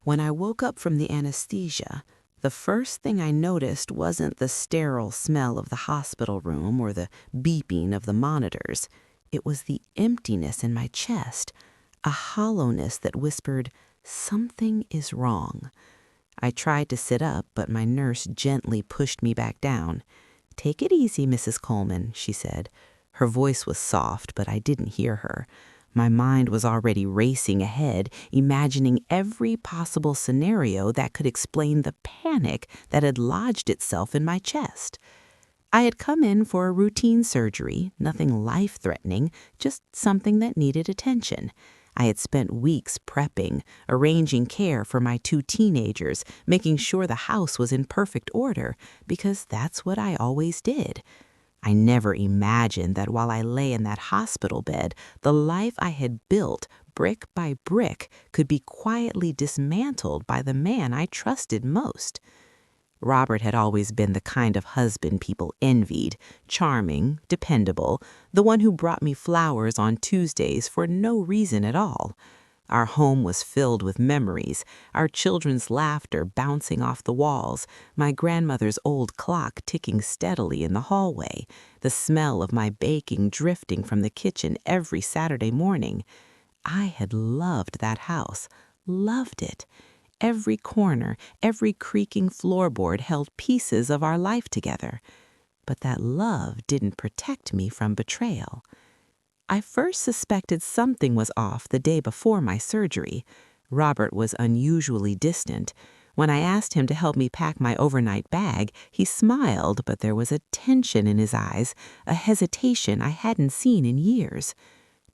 When I woke up from the anesthesia, the first thing I noticed wasn't the sterile smell of the hospital room or the beeping of the monitors. It was the emptiness in my chest, a hollowness that whispered, "Something is wrong." I tried to sit up, but my nurse gently pushed me back down. "Take it easy, Mrs. Coleman," she said. Her voice was soft, but I didn't hear her. My mind was already racing ahead, imagining every possible scenario that could explain the panic that had lodged itself in my chest. I had come in for a routine surgery, nothing life-threatening, just something that needed attention. I had spent weeks prepping, arranging care for my 2 teenagers, making sure the house was in perfect order, because that's what I always did. I never imagined that while I lay in that hospital bed, the life I had built, brick by brick, could be quietly dismantled by the man I trusted most. Robert had always been the kind of husband people envied, charming, dependable, the one who brought me flowers on Tuesdays for no reason at all. Our home was filled with memories, our children's laughter bouncing off the walls, my grandmother's old clock ticking steadily in the hallway, the smell of my baking drifting from the kitchen every Saturday morning. I had loved that house, loved it. Every corner, every creaking floorboard held pieces of our life together. But that love didn't protect me from betrayal. I first suspected something was off the day before my surgery. Robert was unusually distant. When I asked him to help me pack my overnight bag, he smiled, but there was a tension in his eyes, a hesitation I hadn't seen in years.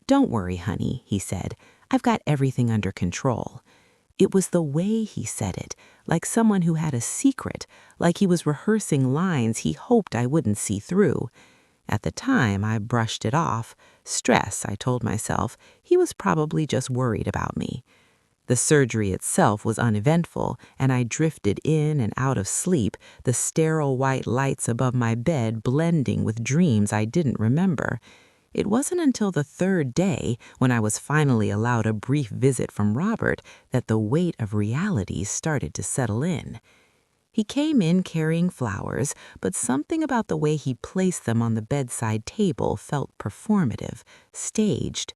"Don't worry, honey," he said. "I've got everything under control." It was the way he said it, like someone who had a secret, like he was rehearsing lines he hoped I wouldn't see through. At the time, I brushed it off. Stress, I told myself. He was probably just worried about me. The surgery itself was uneventful, and I drifted in and out of sleep, the sterile white lights above my bed blending with dreams I didn't remember. It wasn't until the 3rd day, when I was finally allowed a brief visit from Robert, that the weight of reality started to settle in. He came in carrying flowers, but something about the way he placed them on the bedside table felt performative, staged.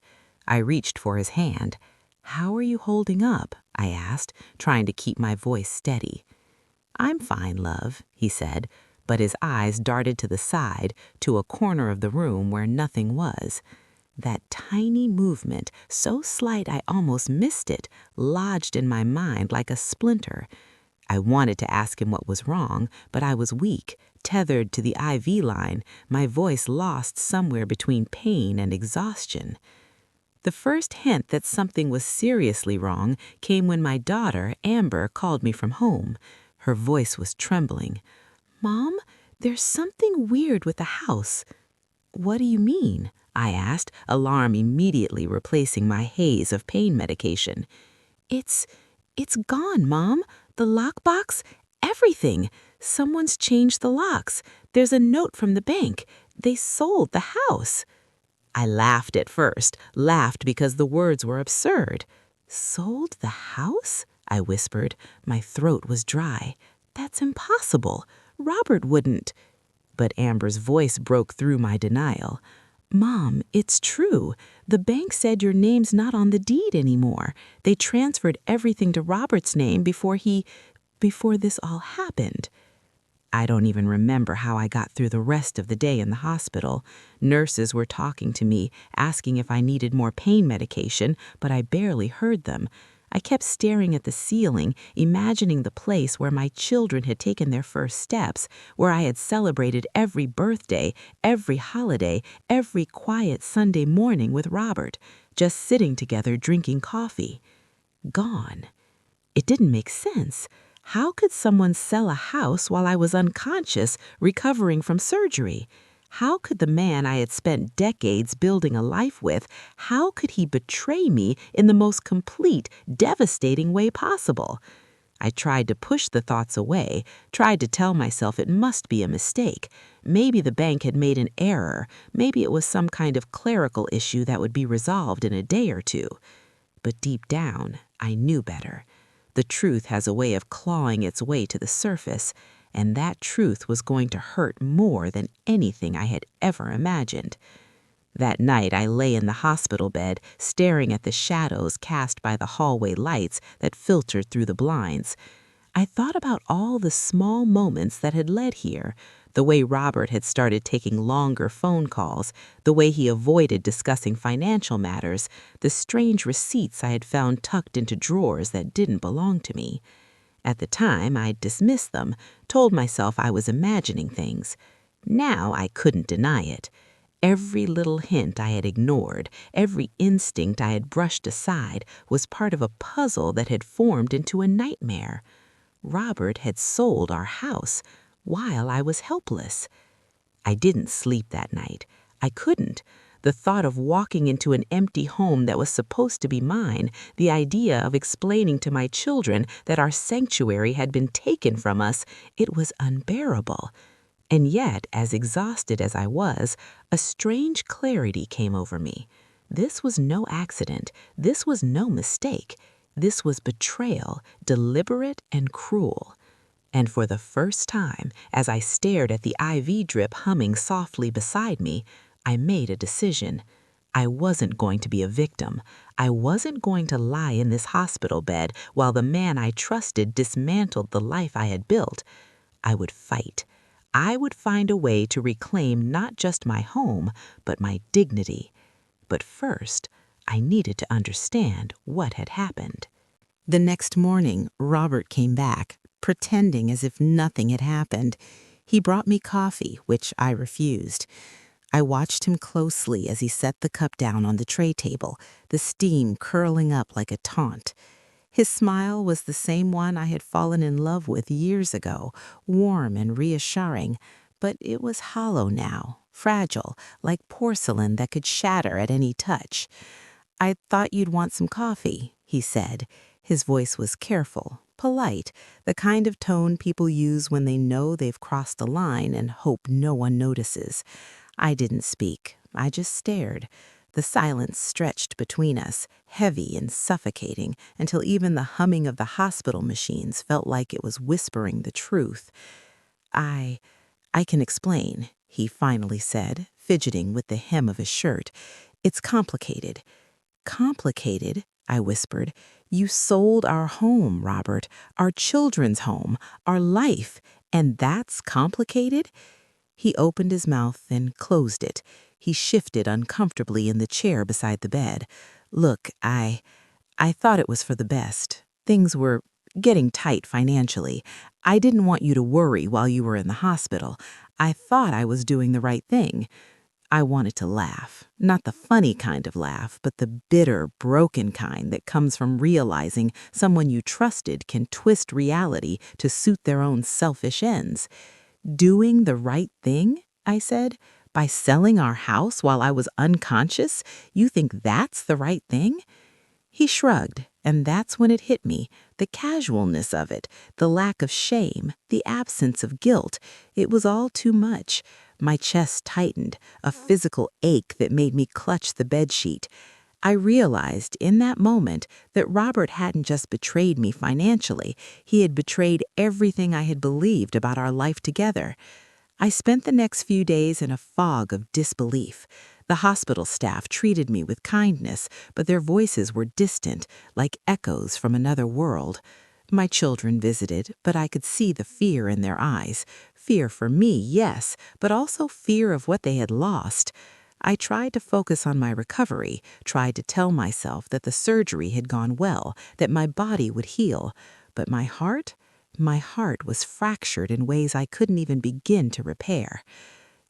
I reached for his hand. "How are you holding up?" I asked, trying to keep my voice steady. "I'm fine, love," he said, but his eyes darted to the side, to a corner of the room where nothing was. That tiny movement, so slight I almost missed it, lodged in my mind like a splinter. I wanted to ask him what was wrong, but I was weak, tethered to the IV line, my voice lost somewhere between pain and exhaustion. The first hint that something was seriously wrong came when my daughter, Amber, called me from home. Her voice was trembling. "Mom, there's something weird with the house." "What do you mean?" I asked, alarm immediately replacing my haze of pain medication. It's gone, Mom. The lockbox, everything. Someone's changed the locks. There's a note from the bank. They sold the house." I laughed at first, laughed because the words were absurd. "Sold the house?" I whispered. My throat was dry. "That's impossible. Robert wouldn't." But Amber's voice broke through my denial. "Mom, it's true. The bank said your name's not on the deed anymore. They transferred everything to Robert's name before this all happened." I don't even remember how I got through the rest of the day in the hospital. Nurses were talking to me, asking if I needed more pain medication, but I barely heard them. I kept staring at the ceiling, imagining the place where my children had taken their first steps, where I had celebrated every birthday, every holiday, every quiet Sunday morning with Robert, just sitting together drinking coffee. Gone. It didn't make sense. How could someone sell a house while I was unconscious, recovering from surgery? How could the man I had spent decades building a life with, how could he betray me in the most complete, devastating way possible? I tried to push the thoughts away, tried to tell myself it must be a mistake. Maybe the bank had made an error. Maybe it was some kind of clerical issue that would be resolved in a day or two. But deep down, I knew better. The truth has a way of clawing its way to the surface, and that truth was going to hurt more than anything I had ever imagined. That night I lay in the hospital bed, staring at the shadows cast by the hallway lights that filtered through the blinds. I thought about all the small moments that had led here, the way Robert had started taking longer phone calls, the way he avoided discussing financial matters, the strange receipts I had found tucked into drawers that didn't belong to me. At the time, I dismissed them, told myself I was imagining things. Now I couldn't deny it. Every little hint I had ignored, every instinct I had brushed aside was part of a puzzle that had formed into a nightmare. Robert had sold our house while I was helpless. I didn't sleep that night. I couldn't. The thought of walking into an empty home that was supposed to be mine, the idea of explaining to my children that our sanctuary had been taken from us, it was unbearable. And yet, as exhausted as I was, a strange clarity came over me. This was no accident. This was no mistake. This was betrayal, deliberate and cruel. And for the first time, as I stared at the IV drip humming softly beside me, I made a decision. I wasn't going to be a victim. I wasn't going to lie in this hospital bed while the man I trusted dismantled the life I had built. I would fight. I would find a way to reclaim not just my home, but my dignity. But first, I needed to understand what had happened. The next morning, Robert came back, pretending as if nothing had happened. He brought me coffee, which I refused. I watched him closely as he set the cup down on the tray table, the steam curling up like a taunt. His smile was the same one I had fallen in love with years ago, warm and reassuring, but it was hollow now, fragile, like porcelain that could shatter at any touch. "I thought you'd want some coffee," he said. His voice was careful, polite, the kind of tone people use when they know they've crossed a line and hope no one notices. I didn't speak. I just stared. The silence stretched between us, heavy and suffocating, until even the humming of the hospital machines felt like it was whispering the truth. I can explain," he finally said, fidgeting with the hem of his shirt. "It's complicated." "Complicated?" I whispered. "You sold our home, Robert, our children's home, our life, and that's complicated?" He opened his mouth and closed it. He shifted uncomfortably in the chair beside the bed. "Look, I thought it was for the best. Things were getting tight financially. I didn't want you to worry while you were in the hospital. I thought I was doing the right thing." I wanted to laugh, not the funny kind of laugh, but the bitter, broken kind that comes from realizing someone you trusted can twist reality to suit their own selfish ends. "Doing the right thing?" I said. "By selling our house while I was unconscious? You think that's the right thing?" He shrugged, and that's when it hit me, the casualness of it, the lack of shame, the absence of guilt. It was all too much. My chest tightened, a physical ache that made me clutch the bedsheet. I realized in that moment that Robert hadn't just betrayed me financially, he had betrayed everything I had believed about our life together. I spent the next few days in a fog of disbelief. The hospital staff treated me with kindness, but their voices were distant, like echoes from another world. My children visited, but I could see the fear in their eyes. Fear for me, yes, but also fear of what they had lost. I tried to focus on my recovery, tried to tell myself that the surgery had gone well, that my body would heal. But my heart was fractured in ways I couldn't even begin to repair.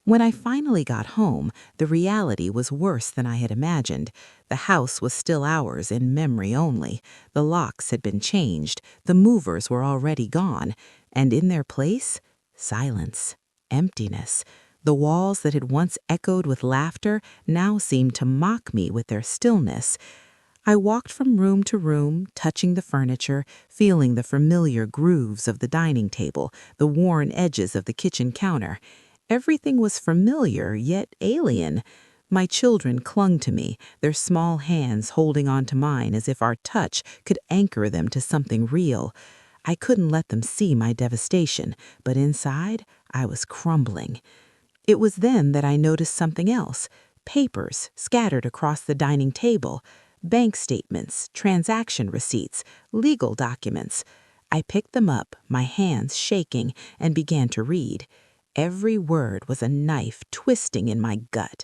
When I finally got home, the reality was worse than I had imagined. The house was still ours in memory only. The locks had been changed, the movers were already gone, and in their place, silence, emptiness. The walls that had once echoed with laughter now seemed to mock me with their stillness. I walked from room to room, touching the furniture, feeling the familiar grooves of the dining table, the worn edges of the kitchen counter. Everything was familiar, yet alien. My children clung to me, their small hands holding onto mine as if our touch could anchor them to something real. I couldn't let them see my devastation, but inside, I was crumbling. It was then that I noticed something else. Papers scattered across the dining table. Bank statements, transaction receipts, legal documents. I picked them up, my hands shaking, and began to read. Every word was a knife twisting in my gut.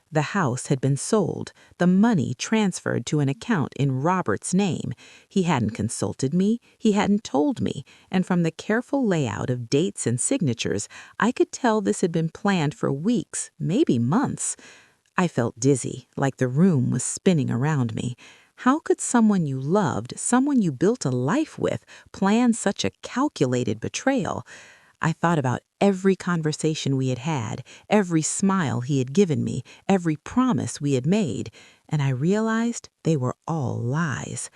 The house had been sold, the money transferred to an account in Robert's name. He hadn't consulted me, he hadn't told me, and from the careful layout of dates and signatures, I could tell this had been planned for weeks, maybe months. I felt dizzy, like the room was spinning around me. How could someone you loved, someone you built a life with, plan such a calculated betrayal? I thought about every conversation we had had, every smile he had given me, every promise we had made, and I realized they were all lies.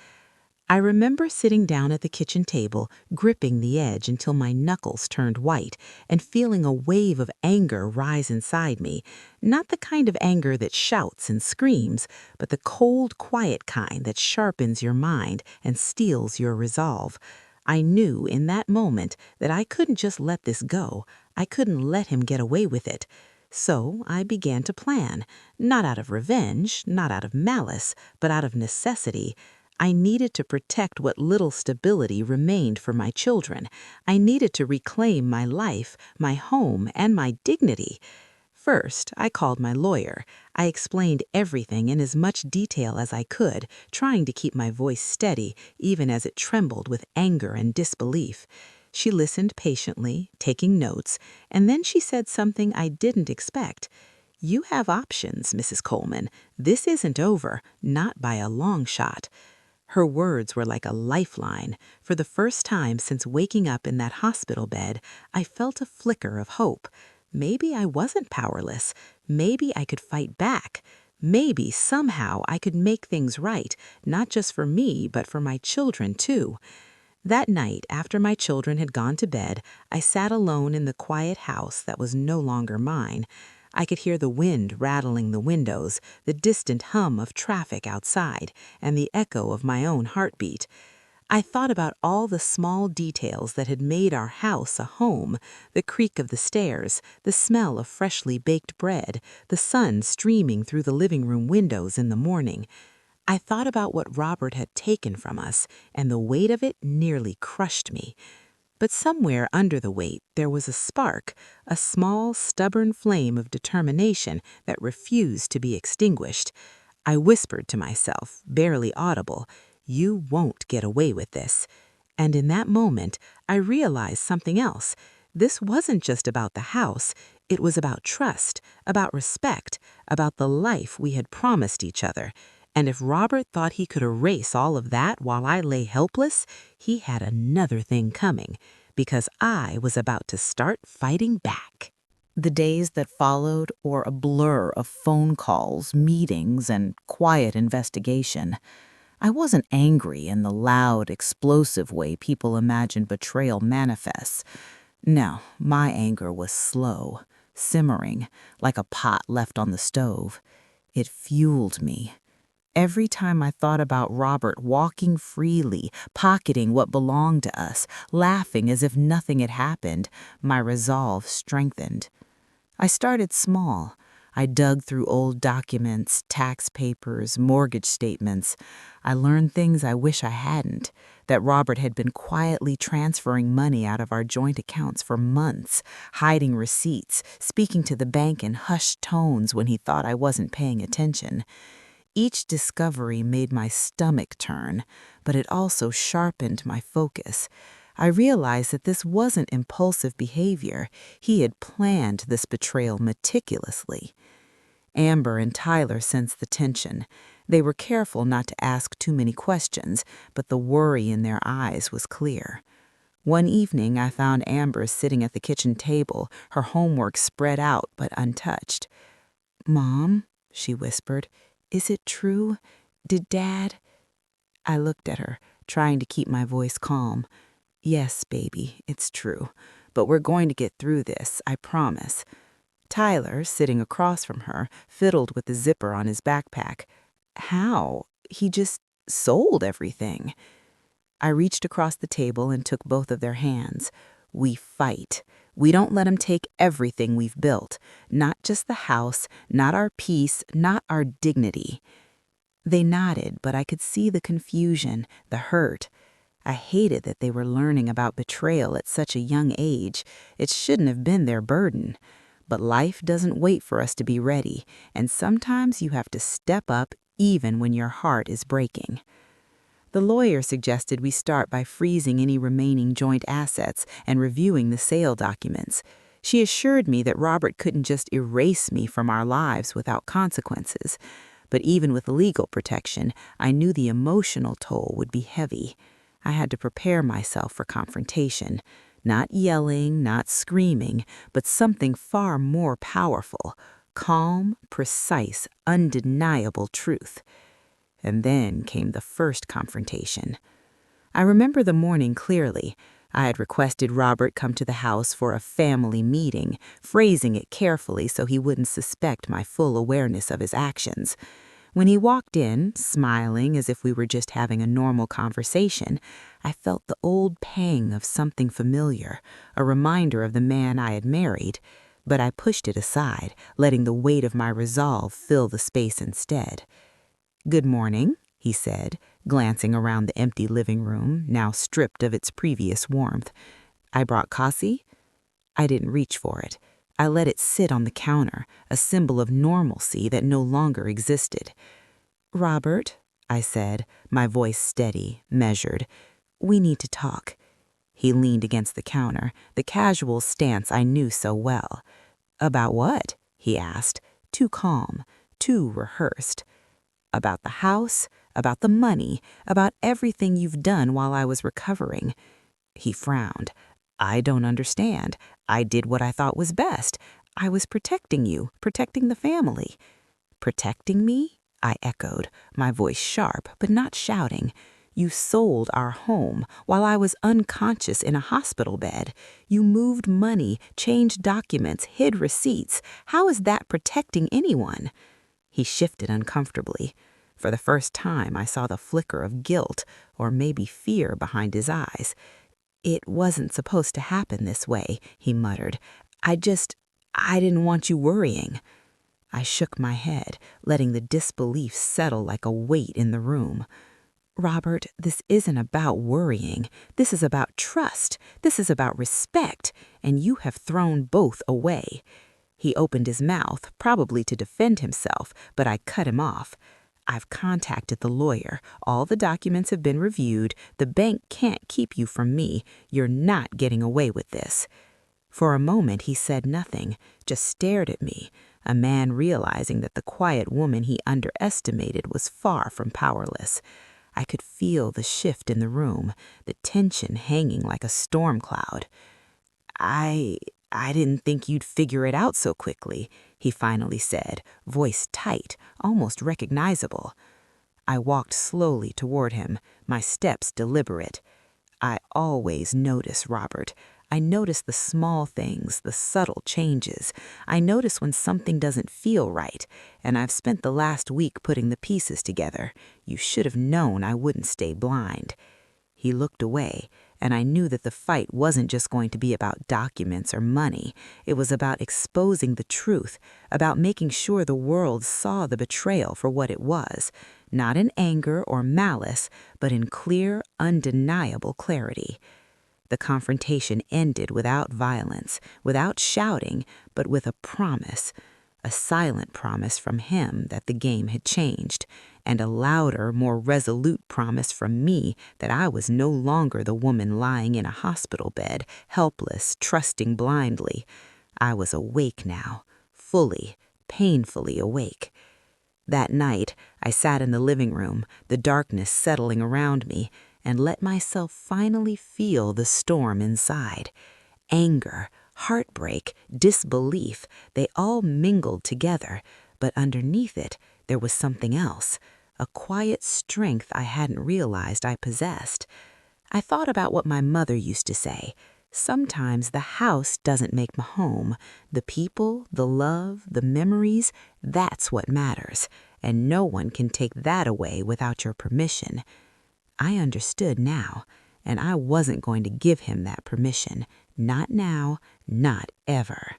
I remember sitting down at the kitchen table, gripping the edge until my knuckles turned white, and feeling a wave of anger rise inside me. Not the kind of anger that shouts and screams, but the cold, quiet kind that sharpens your mind and steels your resolve. I knew in that moment that I couldn't just let this go. I couldn't let him get away with it. So I began to plan, not out of revenge, not out of malice, but out of necessity. I needed to protect what little stability remained for my children. I needed to reclaim my life, my home, and my dignity. First, I called my lawyer. I explained everything in as much detail as I could, trying to keep my voice steady, even as it trembled with anger and disbelief. She listened patiently, taking notes, and then she said something I didn't expect. "You have options, Mrs. Coleman. This isn't over, not by a long shot." Her words were like a lifeline. For the first time since waking up in that hospital bed, I felt a flicker of hope. Maybe I wasn't powerless. Maybe I could fight back. Maybe somehow I could make things right, not just for me, but for my children too. That night, after my children had gone to bed, I sat alone in the quiet house that was no longer mine. I could hear the wind rattling the windows, the distant hum of traffic outside, and the echo of my own heartbeat. I thought about all the small details that had made our house a home: the creak of the stairs, the smell of freshly baked bread, the sun streaming through the living room windows in the morning. I thought about what Robert had taken from us, and the weight of it nearly crushed me. But somewhere under the weight there was a spark, a small, stubborn flame of determination that refused to be extinguished. I whispered to myself, barely audible, "You won't get away with this." And in that moment, I realized something else. This wasn't just about the house. It was about trust, about respect, about the life we had promised each other. And if Robert thought he could erase all of that while I lay helpless, he had another thing coming, because I was about to start fighting back. The days that followed were a blur of phone calls, meetings, and quiet investigation. I wasn't angry in the loud, explosive way people imagine betrayal manifests. No, my anger was slow, simmering, like a pot left on the stove. It fueled me. Every time I thought about Robert walking freely, pocketing what belonged to us, laughing as if nothing had happened, my resolve strengthened. I started small. I dug through old documents, tax papers, mortgage statements. I learned things I wish I hadn't, that Robert had been quietly transferring money out of our joint accounts for months, hiding receipts, speaking to the bank in hushed tones when he thought I wasn't paying attention. Each discovery made my stomach turn, but it also sharpened my focus. I realized that this wasn't impulsive behavior. He had planned this betrayal meticulously. Amber and Tyler sensed the tension. They were careful not to ask too many questions, but the worry in their eyes was clear. One evening, I found Amber sitting at the kitchen table, her homework spread out but untouched. "Mom," she whispered, "is it true? Did Dad—" I looked at her, trying to keep my voice calm. "Yes, baby, it's true. But we're going to get through this, I promise." Tyler, sitting across from her, fiddled with the zipper on his backpack. How? He just sold everything. I reached across the table and took both of their hands. We fight. We don't let him take everything we've built. Not just the house, not our peace, not our dignity. They nodded, but I could see the confusion, the hurt. I hated that they were learning about betrayal at such a young age. It shouldn't have been their burden. But life doesn't wait for us to be ready, and sometimes you have to step up even when your heart is breaking. The lawyer suggested we start by freezing any remaining joint assets and reviewing the sale documents. She assured me that Robert couldn't just erase me from our lives without consequences. But even with legal protection, I knew the emotional toll would be heavy. I had to prepare myself for confrontation. Not yelling, not screaming, but something far more powerful. Calm, precise, undeniable truth. And then came the first confrontation. I remember the morning clearly. I had requested Robert come to the house for a family meeting, phrasing it carefully so he wouldn't suspect my full awareness of his actions. When he walked in, smiling as if we were just having a normal conversation, I felt the old pang of something familiar, a reminder of the man I had married, but I pushed it aside, letting the weight of my resolve fill the space instead. "Good morning," he said, glancing around the empty living room, now stripped of its previous warmth. "I brought coffee." I didn't reach for it. I let it sit on the counter, a symbol of normalcy that no longer existed. "Robert," I said, my voice steady, measured, "we need to talk." He leaned against the counter, the casual stance I knew so well. "About what?" he asked, too calm, too rehearsed. "About the house, about the money, about everything you've done while I was recovering." He frowned. "I don't understand. I did what I thought was best. I was protecting you, protecting the family." "Protecting me?" I echoed, my voice sharp but not shouting. "You sold our home while I was unconscious in a hospital bed. You moved money, changed documents, hid receipts. How is that protecting anyone?" He shifted uncomfortably. For the first time, I saw the flicker of guilt, or maybe fear, behind his eyes. "It wasn't supposed to happen this way," he muttered. I didn't want you worrying." I shook my head, letting the disbelief settle like a weight in the room. "Robert, this isn't about worrying. This is about trust. This is about respect, and you have thrown both away." He opened his mouth, probably to defend himself, but I cut him off. "I've contacted the lawyer. All the documents have been reviewed. The bank can't keep you from me. You're not getting away with this." For a moment he said nothing, just stared at me, a man realizing that the quiet woman he underestimated was far from powerless. I could feel the shift in the room, the tension hanging like a storm cloud. I didn't think you'd figure it out so quickly," he finally said, voice tight, almost recognizable. I walked slowly toward him, my steps deliberate. "I always notice, Robert. I notice the small things, the subtle changes. I notice when something doesn't feel right, and I've spent the last week putting the pieces together. You should have known I wouldn't stay blind." He looked away, and I knew that the fight wasn't just going to be about documents or money. It was about exposing the truth, about making sure the world saw the betrayal for what it was, not in anger or malice, but in clear, undeniable clarity. The confrontation ended without violence, without shouting, but with a promise, a silent promise from him that the game had changed, and a louder, more resolute promise from me that I was no longer the woman lying in a hospital bed, helpless, trusting blindly. I was awake now, fully, painfully awake. That night, I sat in the living room, the darkness settling around me, and let myself finally feel the storm inside. Anger, heartbreak, disbelief, they all mingled together, but underneath it, there was something else, a quiet strength I hadn't realized I possessed. I thought about what my mother used to say, Sometimes the house doesn't make my home. The people, the love, the memories, that's what matters. And no one can take that away without your permission. I understood now, and I wasn't going to give him that permission. Not now, not ever.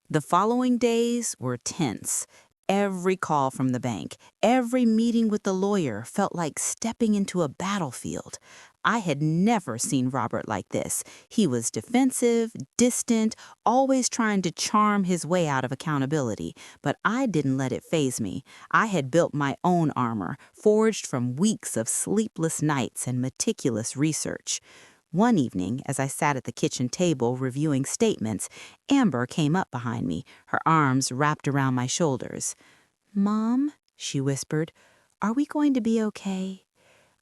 The following days were tense. Every call from the bank, every meeting with the lawyer felt like stepping into a battlefield. I had never seen Robert like this. He was defensive, distant, always trying to charm his way out of accountability. But I didn't let it faze me. I had built my own armor, forged from weeks of sleepless nights and meticulous research. One evening, as I sat at the kitchen table reviewing statements, Amber came up behind me, her arms wrapped around my shoulders. "Mom," she whispered, "are we going to be okay?"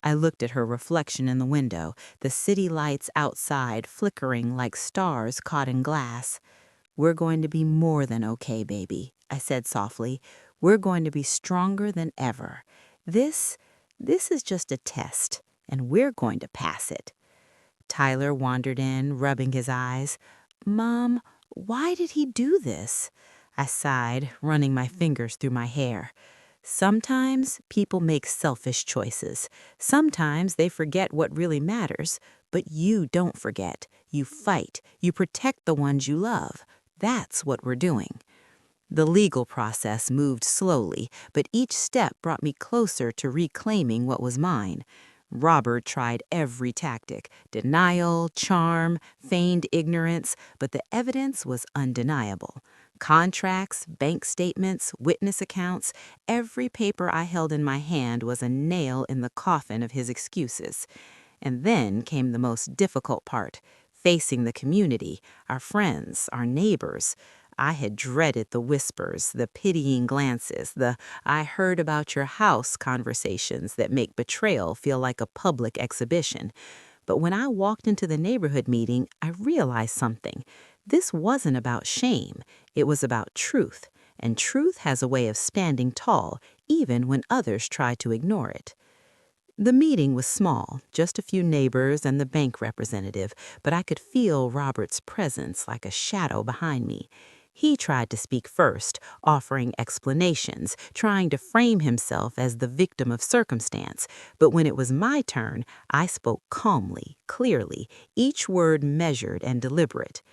I looked at her reflection in the window, the city lights outside flickering like stars caught in glass. "We're going to be more than okay, baby," I said softly. "We're going to be stronger than ever. This is just a test, and we're going to pass it." Tyler wandered in, rubbing his eyes. "Mom, why did he do this?" I sighed, running my fingers through my hair. Sometimes people make selfish choices. Sometimes they forget what really matters. But you don't forget. You fight. You protect the ones you love. That's what we're doing. The legal process moved slowly, but each step brought me closer to reclaiming what was mine. Robert tried every tactic: denial, charm, feigned ignorance, but the evidence was undeniable. Contracts, bank statements, witness accounts, every paper I held in my hand was a nail in the coffin of his excuses. And then came the most difficult part: facing the community, our friends, our neighbors. I had dreaded the whispers, the pitying glances, the "I heard about your house" conversations that make betrayal feel like a public exhibition. But when I walked into the neighborhood meeting, I realized something. This wasn't about shame. It was about truth. And truth has a way of standing tall, even when others try to ignore it. The meeting was small, just a few neighbors and the bank representative, but I could feel Robert's presence like a shadow behind me. He tried to speak first, offering explanations, trying to frame himself as the victim of circumstance. But when it was my turn, I spoke calmly, clearly, each word measured and deliberate.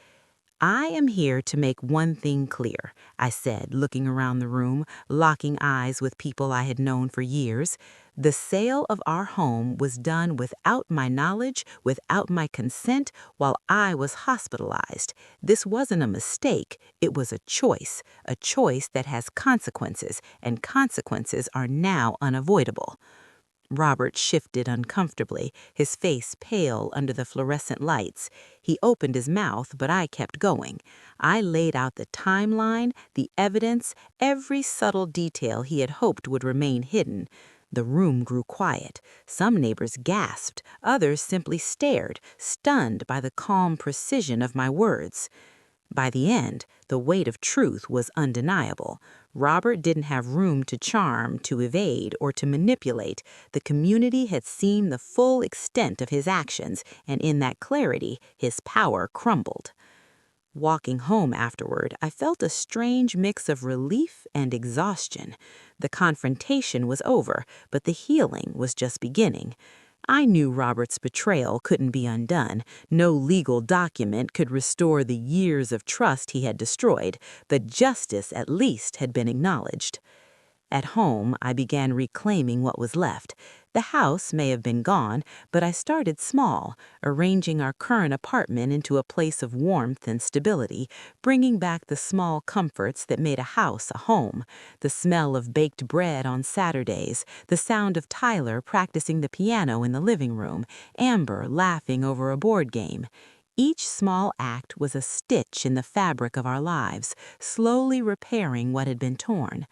"I am here to make one thing clear," I said, looking around the room, locking eyes with people I had known for years. "The sale of our home was done without my knowledge, without my consent, while I was hospitalized. This wasn't a mistake, it was a choice that has consequences, and consequences are now unavoidable." Robert shifted uncomfortably, his face pale under the fluorescent lights. He opened his mouth, but I kept going. I laid out the timeline, the evidence, every subtle detail he had hoped would remain hidden. The room grew quiet. Some neighbors gasped, others simply stared, stunned by the calm precision of my words. By the end, the weight of truth was undeniable. Robert didn't have room to charm, to evade, or to manipulate. The community had seen the full extent of his actions, and in that clarity, his power crumbled. Walking home afterward, I felt a strange mix of relief and exhaustion. The confrontation was over, but the healing was just beginning. I knew Robert's betrayal couldn't be undone. No legal document could restore the years of trust he had destroyed, but justice at least had been acknowledged. At home, I began reclaiming what was left. The house may have been gone, but I started small, arranging our current apartment into a place of warmth and stability, bringing back the small comforts that made a house a home: the smell of baked bread on Saturdays, the sound of Tyler practicing the piano in the living room, Amber laughing over a board game. Each small act was a stitch in the fabric of our lives, slowly repairing what had been torn.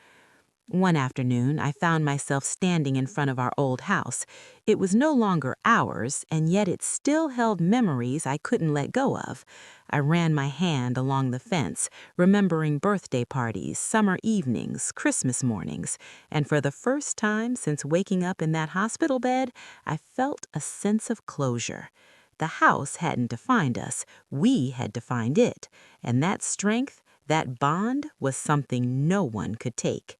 One afternoon, I found myself standing in front of our old house. It was no longer ours, and yet it still held memories I couldn't let go of. I ran my hand along the fence, remembering birthday parties, summer evenings, Christmas mornings, and for the first time since waking up in that hospital bed, I felt a sense of closure. The house hadn't defined us. We had defined it. And that strength, that bond, was something no one could take.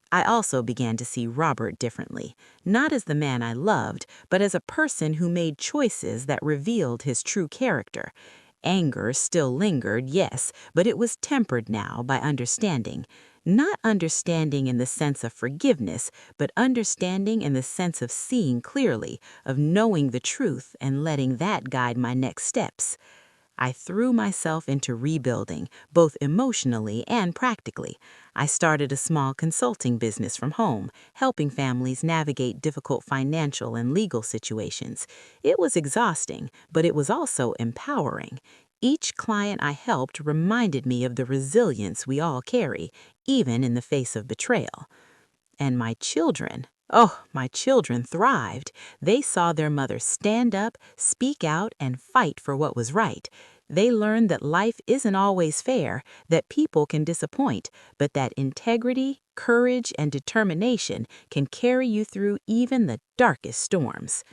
I also began to see Robert differently, not as the man I loved, but as a person who made choices that revealed his true character. Anger still lingered, yes, but it was tempered now by understanding. Not understanding in the sense of forgiveness, but understanding in the sense of seeing clearly, of knowing the truth and letting that guide my next steps. I threw myself into rebuilding, both emotionally and practically. I started a small consulting business from home, helping families navigate difficult financial and legal situations. It was exhausting, but it was also empowering. Each client I helped reminded me of the resilience we all carry, even in the face of betrayal. And my children thrived. They saw their mother stand up, speak out, and fight for what was right. They learned that life isn't always fair, that people can disappoint, but that integrity, courage, and determination can carry you through even the darkest storms.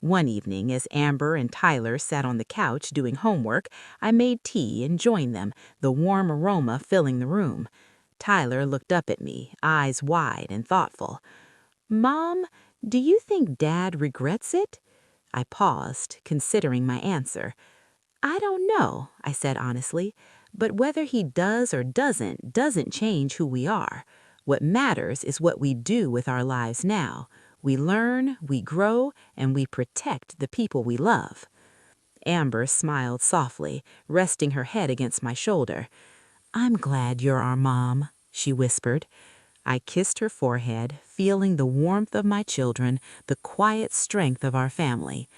One evening, as Amber and Tyler sat on the couch doing homework, I made tea and joined them, the warm aroma filling the room. Tyler looked up at me, eyes wide and thoughtful. "Mom, do you think Dad regrets it?" I paused, considering my answer. "I don't know," I said honestly, "but whether he does or doesn't change who we are. What matters is what we do with our lives now. We learn, we grow, and we protect the people we love." Amber smiled softly, resting her head against my shoulder. "I'm glad you're our mom," she whispered. I kissed her forehead, feeling the warmth of my children, the quiet strength of our family.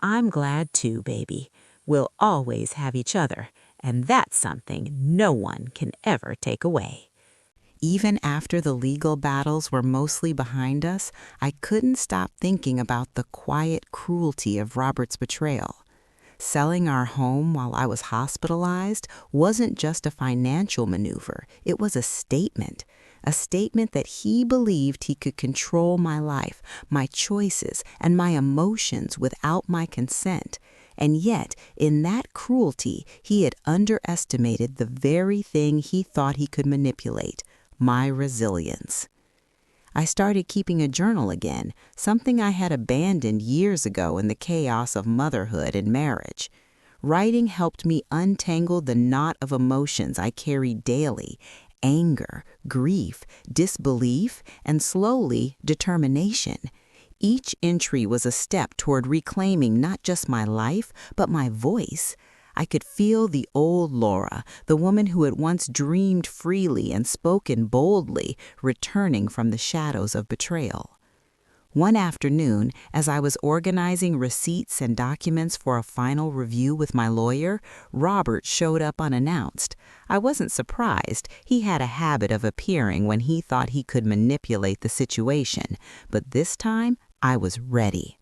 "I'm glad too, baby. We'll always have each other, and that's something no one can ever take away." Even after the legal battles were mostly behind us, I couldn't stop thinking about the quiet cruelty of Robert's betrayal. Selling our home while I was hospitalized wasn't just a financial maneuver. It was a statement that he believed he could control my life, my choices, and my emotions without my consent. And yet, in that cruelty, he had underestimated the very thing he thought he could manipulate, my resilience. I started keeping a journal again, something I had abandoned years ago in the chaos of motherhood and marriage. Writing helped me untangle the knot of emotions I carried daily: anger, grief, disbelief, and slowly, determination. Each entry was a step toward reclaiming not just my life, but my voice. I could feel the old Laura, the woman who had once dreamed freely and spoken boldly, returning from the shadows of betrayal. One afternoon, as I was organizing receipts and documents for a final review with my lawyer, Robert showed up unannounced. I wasn't surprised. He had a habit of appearing when he thought he could manipulate the situation, but this time I was ready.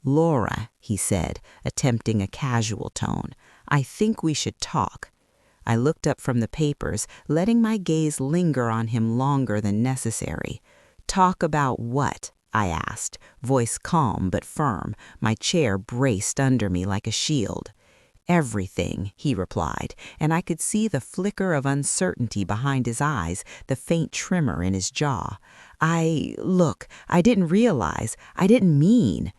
"Laura," he said, attempting a casual tone, "I think we should talk." I looked up from the papers, letting my gaze linger on him longer than necessary. "Talk about what?" I asked, voice calm but firm, my chair braced under me like a shield. "Everything," he replied, and I could see the flicker of uncertainty behind his eyes, the faint tremor in his jaw. Look, I didn't realize, I didn't mean."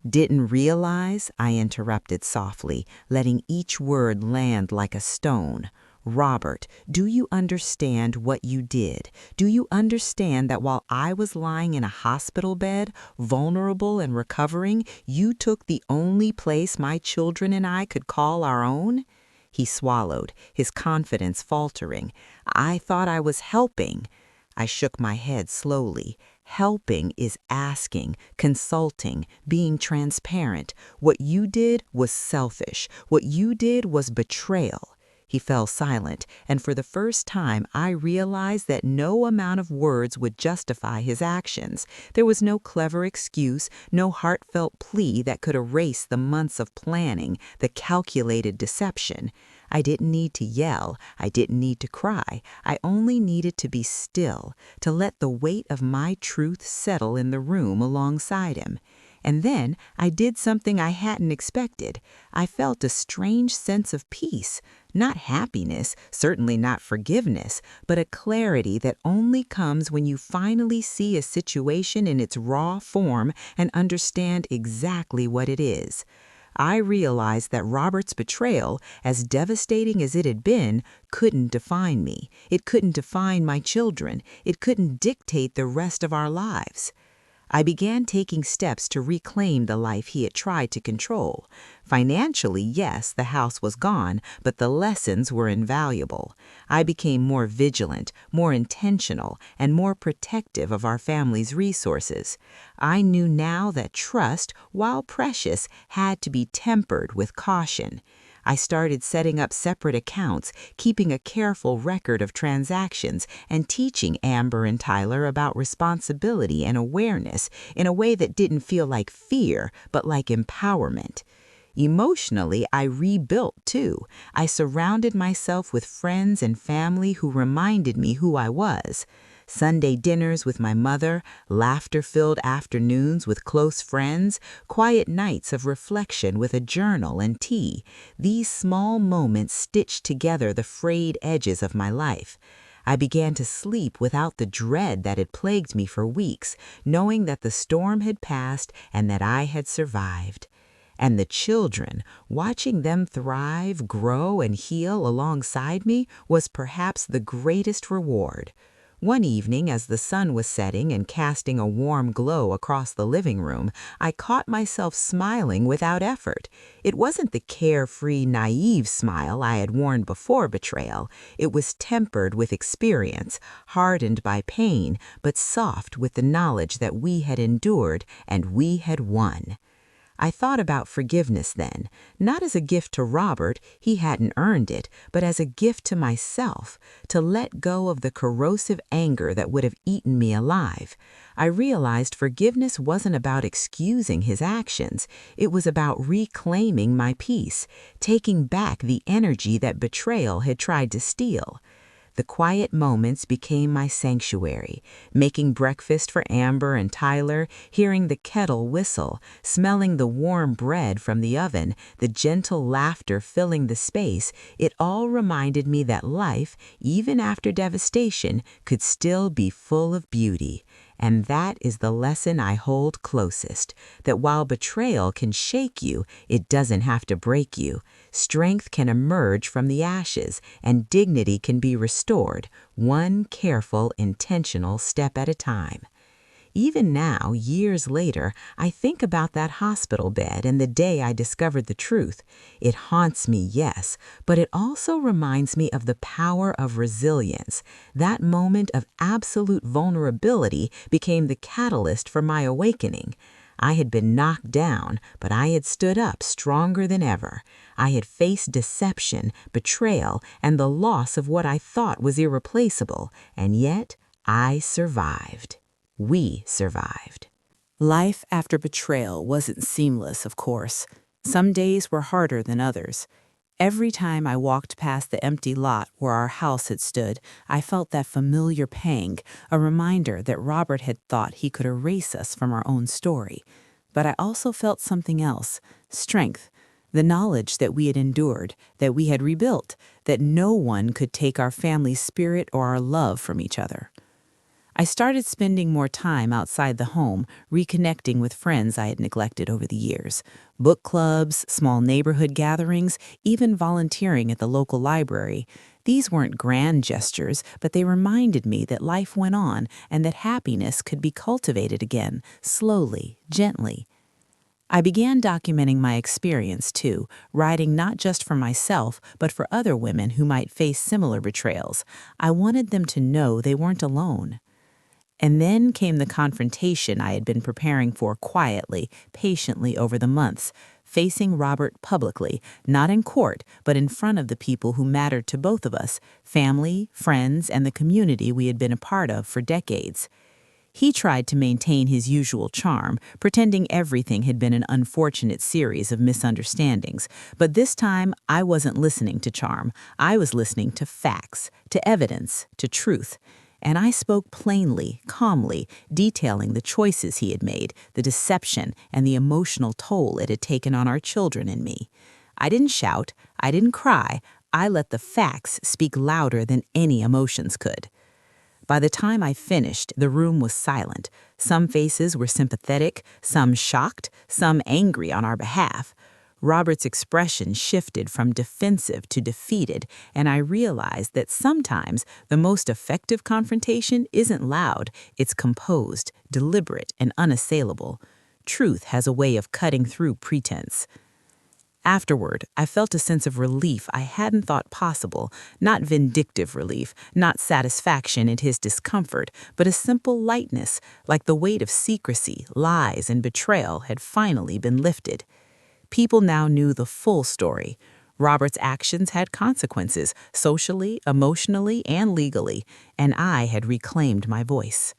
"Didn't realize?" I interrupted softly, letting each word land like a stone. "Robert, do you understand what you did? Do you understand that while I was lying in a hospital bed, vulnerable and recovering, you took the only place my children and I could call our own?" He swallowed, his confidence faltering. "I thought I was helping." I shook my head slowly. "Helping is asking, consulting, being transparent. What you did was selfish. What you did was betrayal." He fell silent, and for the first time I realized that no amount of words would justify his actions. There was no clever excuse, no heartfelt plea that could erase the months of planning, the calculated deception. I didn't need to yell. I didn't need to cry. I only needed to be still, to let the weight of my truth settle in the room alongside him. And then I did something I hadn't expected. I felt a strange sense of peace. Not happiness, certainly not forgiveness, but a clarity that only comes when you finally see a situation in its raw form and understand exactly what it is. I realized that Robert's betrayal, as devastating as it had been, couldn't define me. It couldn't define my children. It couldn't dictate the rest of our lives. I began taking steps to reclaim the life he had tried to control. Financially, yes, the house was gone, but the lessons were invaluable. I became more vigilant, more intentional, and more protective of our family's resources. I knew now that trust, while precious, had to be tempered with caution. I started setting up separate accounts, keeping a careful record of transactions, and teaching Amber and Tyler about responsibility and awareness in a way that didn't feel like fear, but like empowerment. Emotionally, I rebuilt too. I surrounded myself with friends and family who reminded me who I was. Sunday dinners with my mother, laughter-filled afternoons with close friends, quiet nights of reflection with a journal and tea. These small moments stitched together the frayed edges of my life. I began to sleep without the dread that had plagued me for weeks, knowing that the storm had passed and that I had survived. And the children, watching them thrive, grow, and heal alongside me was perhaps the greatest reward. One evening, as the sun was setting and casting a warm glow across the living room, I caught myself smiling without effort. It wasn't the carefree, naive smile I had worn before betrayal. It was tempered with experience, hardened by pain, but soft with the knowledge that we had endured and we had won. I thought about forgiveness then, not as a gift to Robert, he hadn't earned it, but as a gift to myself, to let go of the corrosive anger that would have eaten me alive. I realized forgiveness wasn't about excusing his actions, it was about reclaiming my peace, taking back the energy that betrayal had tried to steal. The quiet moments became my sanctuary, making breakfast for Amber and Tyler, hearing the kettle whistle, smelling the warm bread from the oven, the gentle laughter filling the space. It all reminded me that life, even after devastation, could still be full of beauty. And that is the lesson I hold closest, that while betrayal can shake you, it doesn't have to break you. Strength can emerge from the ashes, and dignity can be restored, one careful, intentional step at a time. Even now, years later, I think about that hospital bed and the day I discovered the truth. It haunts me, yes, but it also reminds me of the power of resilience. That moment of absolute vulnerability became the catalyst for my awakening. I had been knocked down, but I had stood up stronger than ever. I had faced deception, betrayal, and the loss of what I thought was irreplaceable, and yet I survived. We survived. Life after betrayal wasn't seamless, of course. Some days were harder than others. Every time I walked past the empty lot where our house had stood, I felt that familiar pang, a reminder that Robert had thought he could erase us from our own story. But I also felt something else, strength, the knowledge that we had endured, that we had rebuilt, that no one could take our family's spirit or our love from each other. I started spending more time outside the home, reconnecting with friends I had neglected over the years. Book clubs, small neighborhood gatherings, even volunteering at the local library. These weren't grand gestures, but they reminded me that life went on and that happiness could be cultivated again, slowly, gently. I began documenting my experience, too, writing not just for myself, but for other women who might face similar betrayals. I wanted them to know they weren't alone. And then came the confrontation I had been preparing for quietly, patiently over the months, facing Robert publicly, not in court, but in front of the people who mattered to both of us, family, friends, and the community we had been a part of for decades. He tried to maintain his usual charm, pretending everything had been an unfortunate series of misunderstandings. But this time, I wasn't listening to charm. I was listening to facts, to evidence, to truth. and I spoke plainly, calmly, detailing the choices he had made, the deception, and the emotional toll it had taken on our children and me. I didn't shout, I didn't cry, I let the facts speak louder than any emotions could. By the time I finished, the room was silent. Some faces were sympathetic, some shocked, some angry on our behalf. Robert's expression shifted from defensive to defeated, and I realized that sometimes the most effective confrontation isn't loud, it's composed, deliberate, and unassailable. Truth has a way of cutting through pretense. Afterward, I felt a sense of relief I hadn't thought possible, not vindictive relief, not satisfaction at his discomfort, but a simple lightness, like the weight of secrecy, lies, and betrayal had finally been lifted. People now knew the full story. Robert's actions had consequences, socially, emotionally, and legally, and I had reclaimed my voice.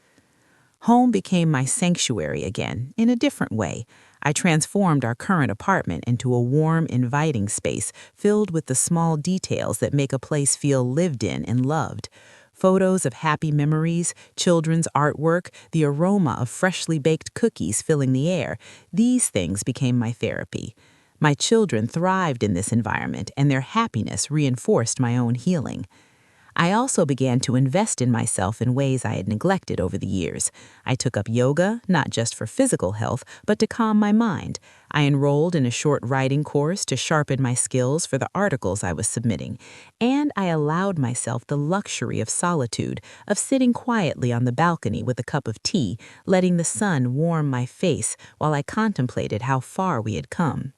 Home became my sanctuary again, in a different way. I transformed our current apartment into a warm, inviting space filled with the small details that make a place feel lived in and loved. Photos of happy memories, children's artwork, the aroma of freshly baked cookies filling the air, these things became my therapy. My children thrived in this environment, and their happiness reinforced my own healing. I also began to invest in myself in ways I had neglected over the years. I took up yoga, not just for physical health, but to calm my mind. I enrolled in a short writing course to sharpen my skills for the articles I was submitting. And I allowed myself the luxury of solitude, of sitting quietly on the balcony with a cup of tea, letting the sun warm my face while I contemplated how far we had come.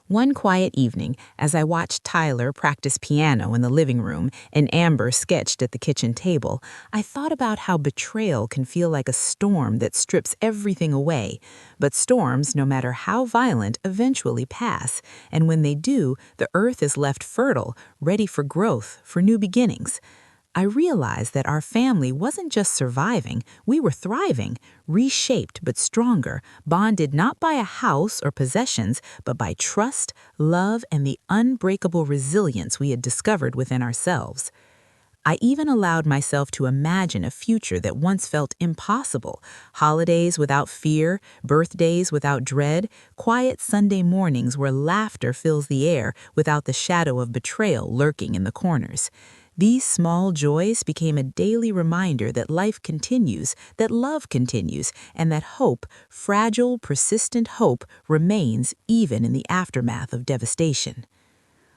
One quiet evening, as I watched Tyler practice piano in the living room and Amber sketched at the kitchen table, I thought about how betrayal can feel like a storm that strips everything away. But storms, no matter how violent, eventually pass, and when they do, the earth is left fertile, ready for growth, for new beginnings. I realized that our family wasn't just surviving, we were thriving, reshaped but stronger, bonded not by a house or possessions, but by trust, love, and the unbreakable resilience we had discovered within ourselves. I even allowed myself to imagine a future that once felt impossible. Holidays without fear, birthdays without dread, quiet Sunday mornings where laughter fills the air without the shadow of betrayal lurking in the corners. These small joys became a daily reminder that life continues, that love continues, and that hope, fragile, persistent hope, remains even in the aftermath of devastation.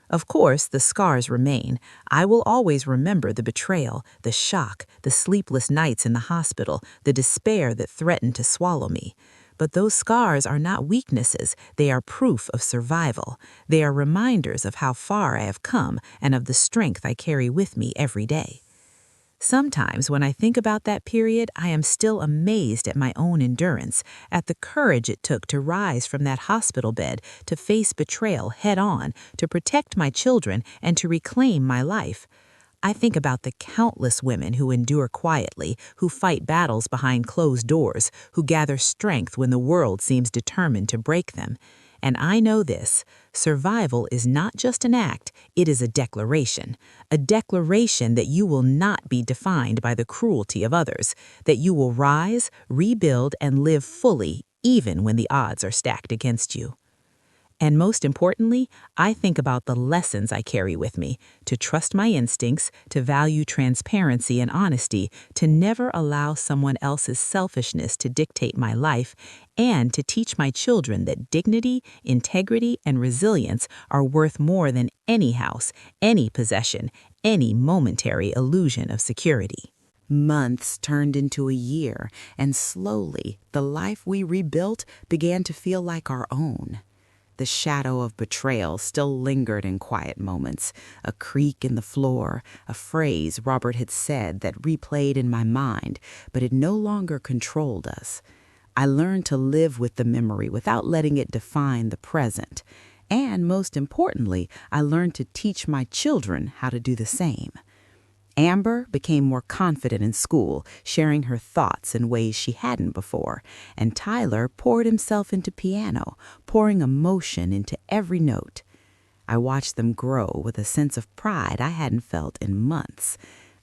Of course, the scars remain. I will always remember the betrayal, the shock, the sleepless nights in the hospital, the despair that threatened to swallow me. But those scars are not weaknesses, they are proof of survival. They are reminders of how far I have come and of the strength I carry with me every day. Sometimes when I think about that period, I am still amazed at my own endurance, at the courage it took to rise from that hospital bed, to face betrayal head on, to protect my children, and to reclaim my life. I think about the countless women who endure quietly, who fight battles behind closed doors, who gather strength when the world seems determined to break them. And I know this: survival is not just an act, it is a declaration that you will not be defined by the cruelty of others, that you will rise, rebuild, and live fully even when the odds are stacked against you. And most importantly, I think about the lessons I carry with me: to trust my instincts, to value transparency and honesty, to never allow someone else's selfishness to dictate my life, and to teach my children that dignity, integrity, and resilience are worth more than any house, any possession, any momentary illusion of security. Months turned into a year, and slowly, the life we rebuilt began to feel like our own. The shadow of betrayal still lingered in quiet moments, a creak in the floor, a phrase Robert had said that replayed in my mind, but it no longer controlled us. I learned to live with the memory without letting it define the present. And most importantly, I learned to teach my children how to do the same. Amber became more confident in school, sharing her thoughts in ways she hadn't before, and Tyler poured himself into piano, pouring emotion into every note. I watched them grow with a sense of pride I hadn't felt in months.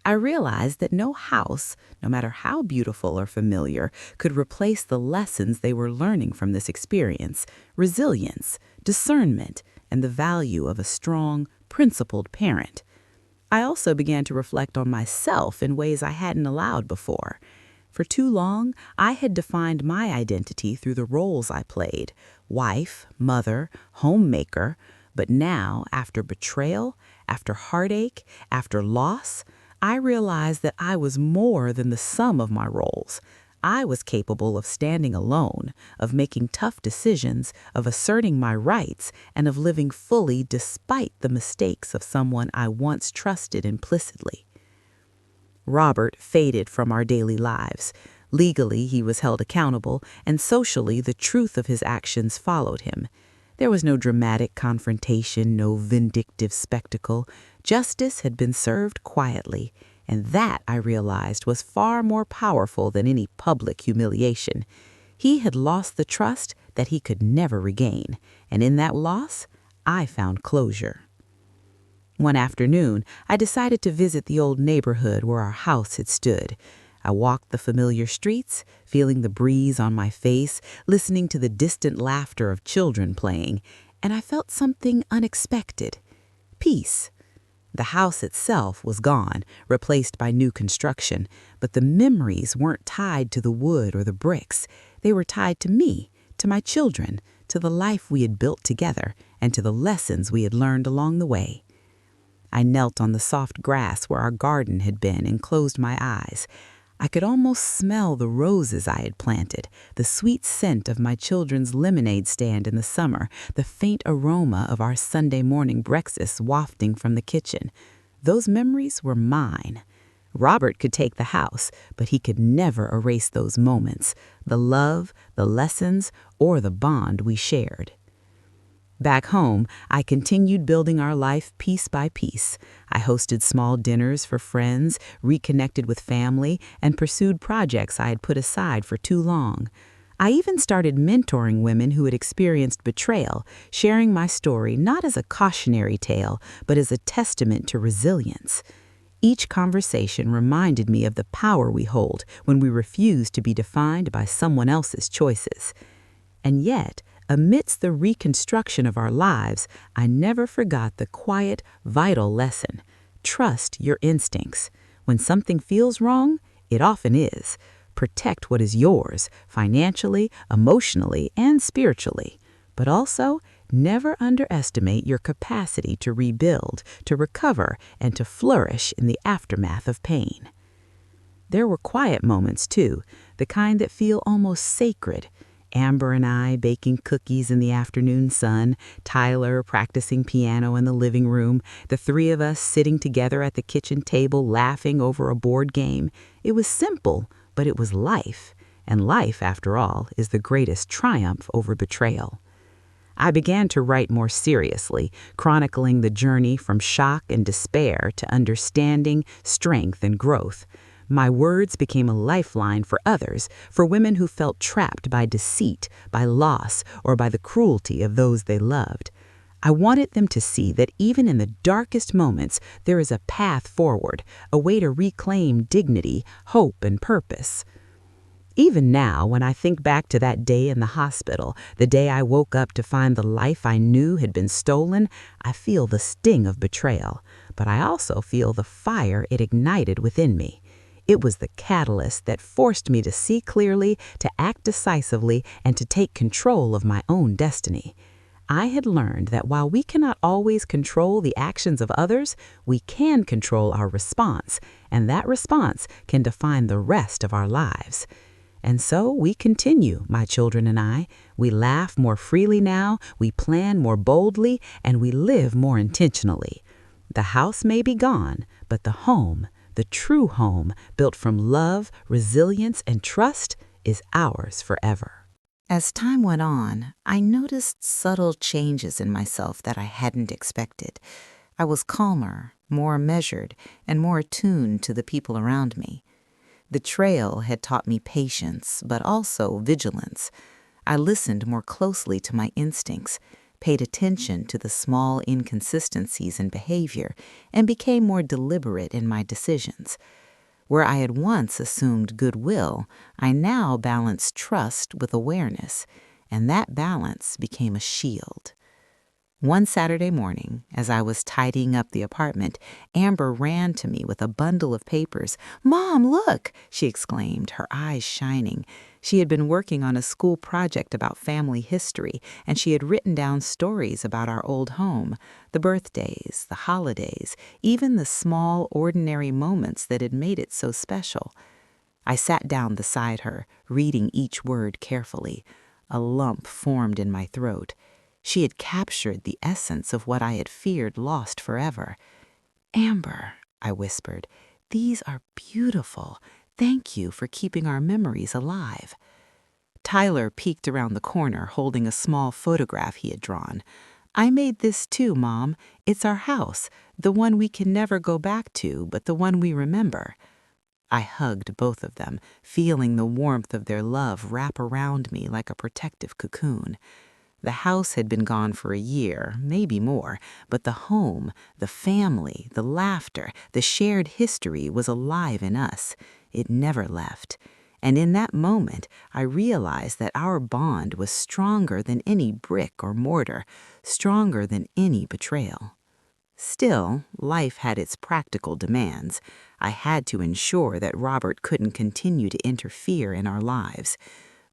I realized that no house, no matter how beautiful or familiar, could replace the lessons they were learning from this experience: resilience, discernment, and the value of a strong, principled parent. I also began to reflect on myself in ways I hadn't allowed before. For too long, I had defined my identity through the roles I played: wife, mother, homemaker. But now, after betrayal, after heartache, after loss, I realized that I was more than the sum of my roles. I was capable of standing alone, of making tough decisions, of asserting my rights, and of living fully despite the mistakes of someone I once trusted implicitly. Robert faded from our daily lives. Legally, he was held accountable, and socially, the truth of his actions followed him. There was no dramatic confrontation, no vindictive spectacle. Justice had been served quietly, and that, I realized, was far more powerful than any public humiliation. He had lost the trust that he could never regain, and in that loss, I found closure. One afternoon, I decided to visit the old neighborhood where our house had stood. I walked the familiar streets, feeling the breeze on my face, listening to the distant laughter of children playing, and I felt something unexpected: peace. The house itself was gone, replaced by new construction, but the memories weren't tied to the wood or the bricks. They were tied to me, to my children, to the life we had built together, and to the lessons we had learned along the way. I knelt on the soft grass where our garden had been and closed my eyes. I could almost smell the roses I had planted, the sweet scent of my children's lemonade stand in the summer, the faint aroma of our Sunday morning breakfast wafting from the kitchen. Those memories were mine. Robert could take the house, but he could never erase those moments, the love, the lessons, or the bond we shared. Back home, I continued building our life piece by piece. I hosted small dinners for friends, reconnected with family, and pursued projects I had put aside for too long. I even started mentoring women who had experienced betrayal, sharing my story not as a cautionary tale, but as a testament to resilience. Each conversation reminded me of the power we hold when we refuse to be defined by someone else's choices. And yet, amidst the reconstruction of our lives, I never forgot the quiet, vital lesson: trust your instincts. When something feels wrong, it often is. Protect what is yours, financially, emotionally, and spiritually. But also, never underestimate your capacity to rebuild, to recover, and to flourish in the aftermath of pain. There were quiet moments, too, the kind that feel almost sacred. Amber and I baking cookies in the afternoon sun, Tyler practicing piano in the living room, the three of us sitting together at the kitchen table laughing over a board game. It was simple, but it was life, and life, after all, is the greatest triumph over betrayal. I began to write more seriously, chronicling the journey from shock and despair to understanding, strength, and growth. My words became a lifeline for others, for women who felt trapped by deceit, by loss, or by the cruelty of those they loved. I wanted them to see that even in the darkest moments, there is a path forward, a way to reclaim dignity, hope, and purpose. Even now, when I think back to that day in the hospital, the day I woke up to find the life I knew had been stolen, I feel the sting of betrayal, but I also feel the fire it ignited within me. It was the catalyst that forced me to see clearly, to act decisively, and to take control of my own destiny. I had learned that while we cannot always control the actions of others, we can control our response, and that response can define the rest of our lives. And so we continue, my children and I. We laugh more freely now, we plan more boldly, and we live more intentionally. The house may be gone, but the home, the true home, built from love, resilience, and trust, is ours forever. As time went on, I noticed subtle changes in myself that I hadn't expected. I was calmer, more measured, and more attuned to the people around me. The trail had taught me patience, but also vigilance. I listened more closely to my instincts, paid attention to the small inconsistencies in behavior, and became more deliberate in my decisions. Where I had once assumed goodwill, I now balanced trust with awareness, and that balance became a shield. One Saturday morning, as I was tidying up the apartment, Amber ran to me with a bundle of papers. "Mom, look!" she exclaimed, her eyes shining. She had been working on a school project about family history, and she had written down stories about our old home, the birthdays, the holidays, even the small, ordinary moments that had made it so special. I sat down beside her, reading each word carefully. A lump formed in my throat. She had captured the essence of what I had feared lost forever. "Amber," I whispered, "these are beautiful. Thank you for keeping our memories alive." Tyler peeked around the corner, holding a small photograph he had drawn. "I made this too, Mom. It's our house, the one we can never go back to, but the one we remember." I hugged both of them, feeling the warmth of their love wrap around me like a protective cocoon. The house had been gone for a year, maybe more, but the home, the family, the laughter, the shared history was alive in us. It never left. And in that moment, I realized that our bond was stronger than any brick or mortar, stronger than any betrayal. Still, life had its practical demands. I had to ensure that Robert couldn't continue to interfere in our lives.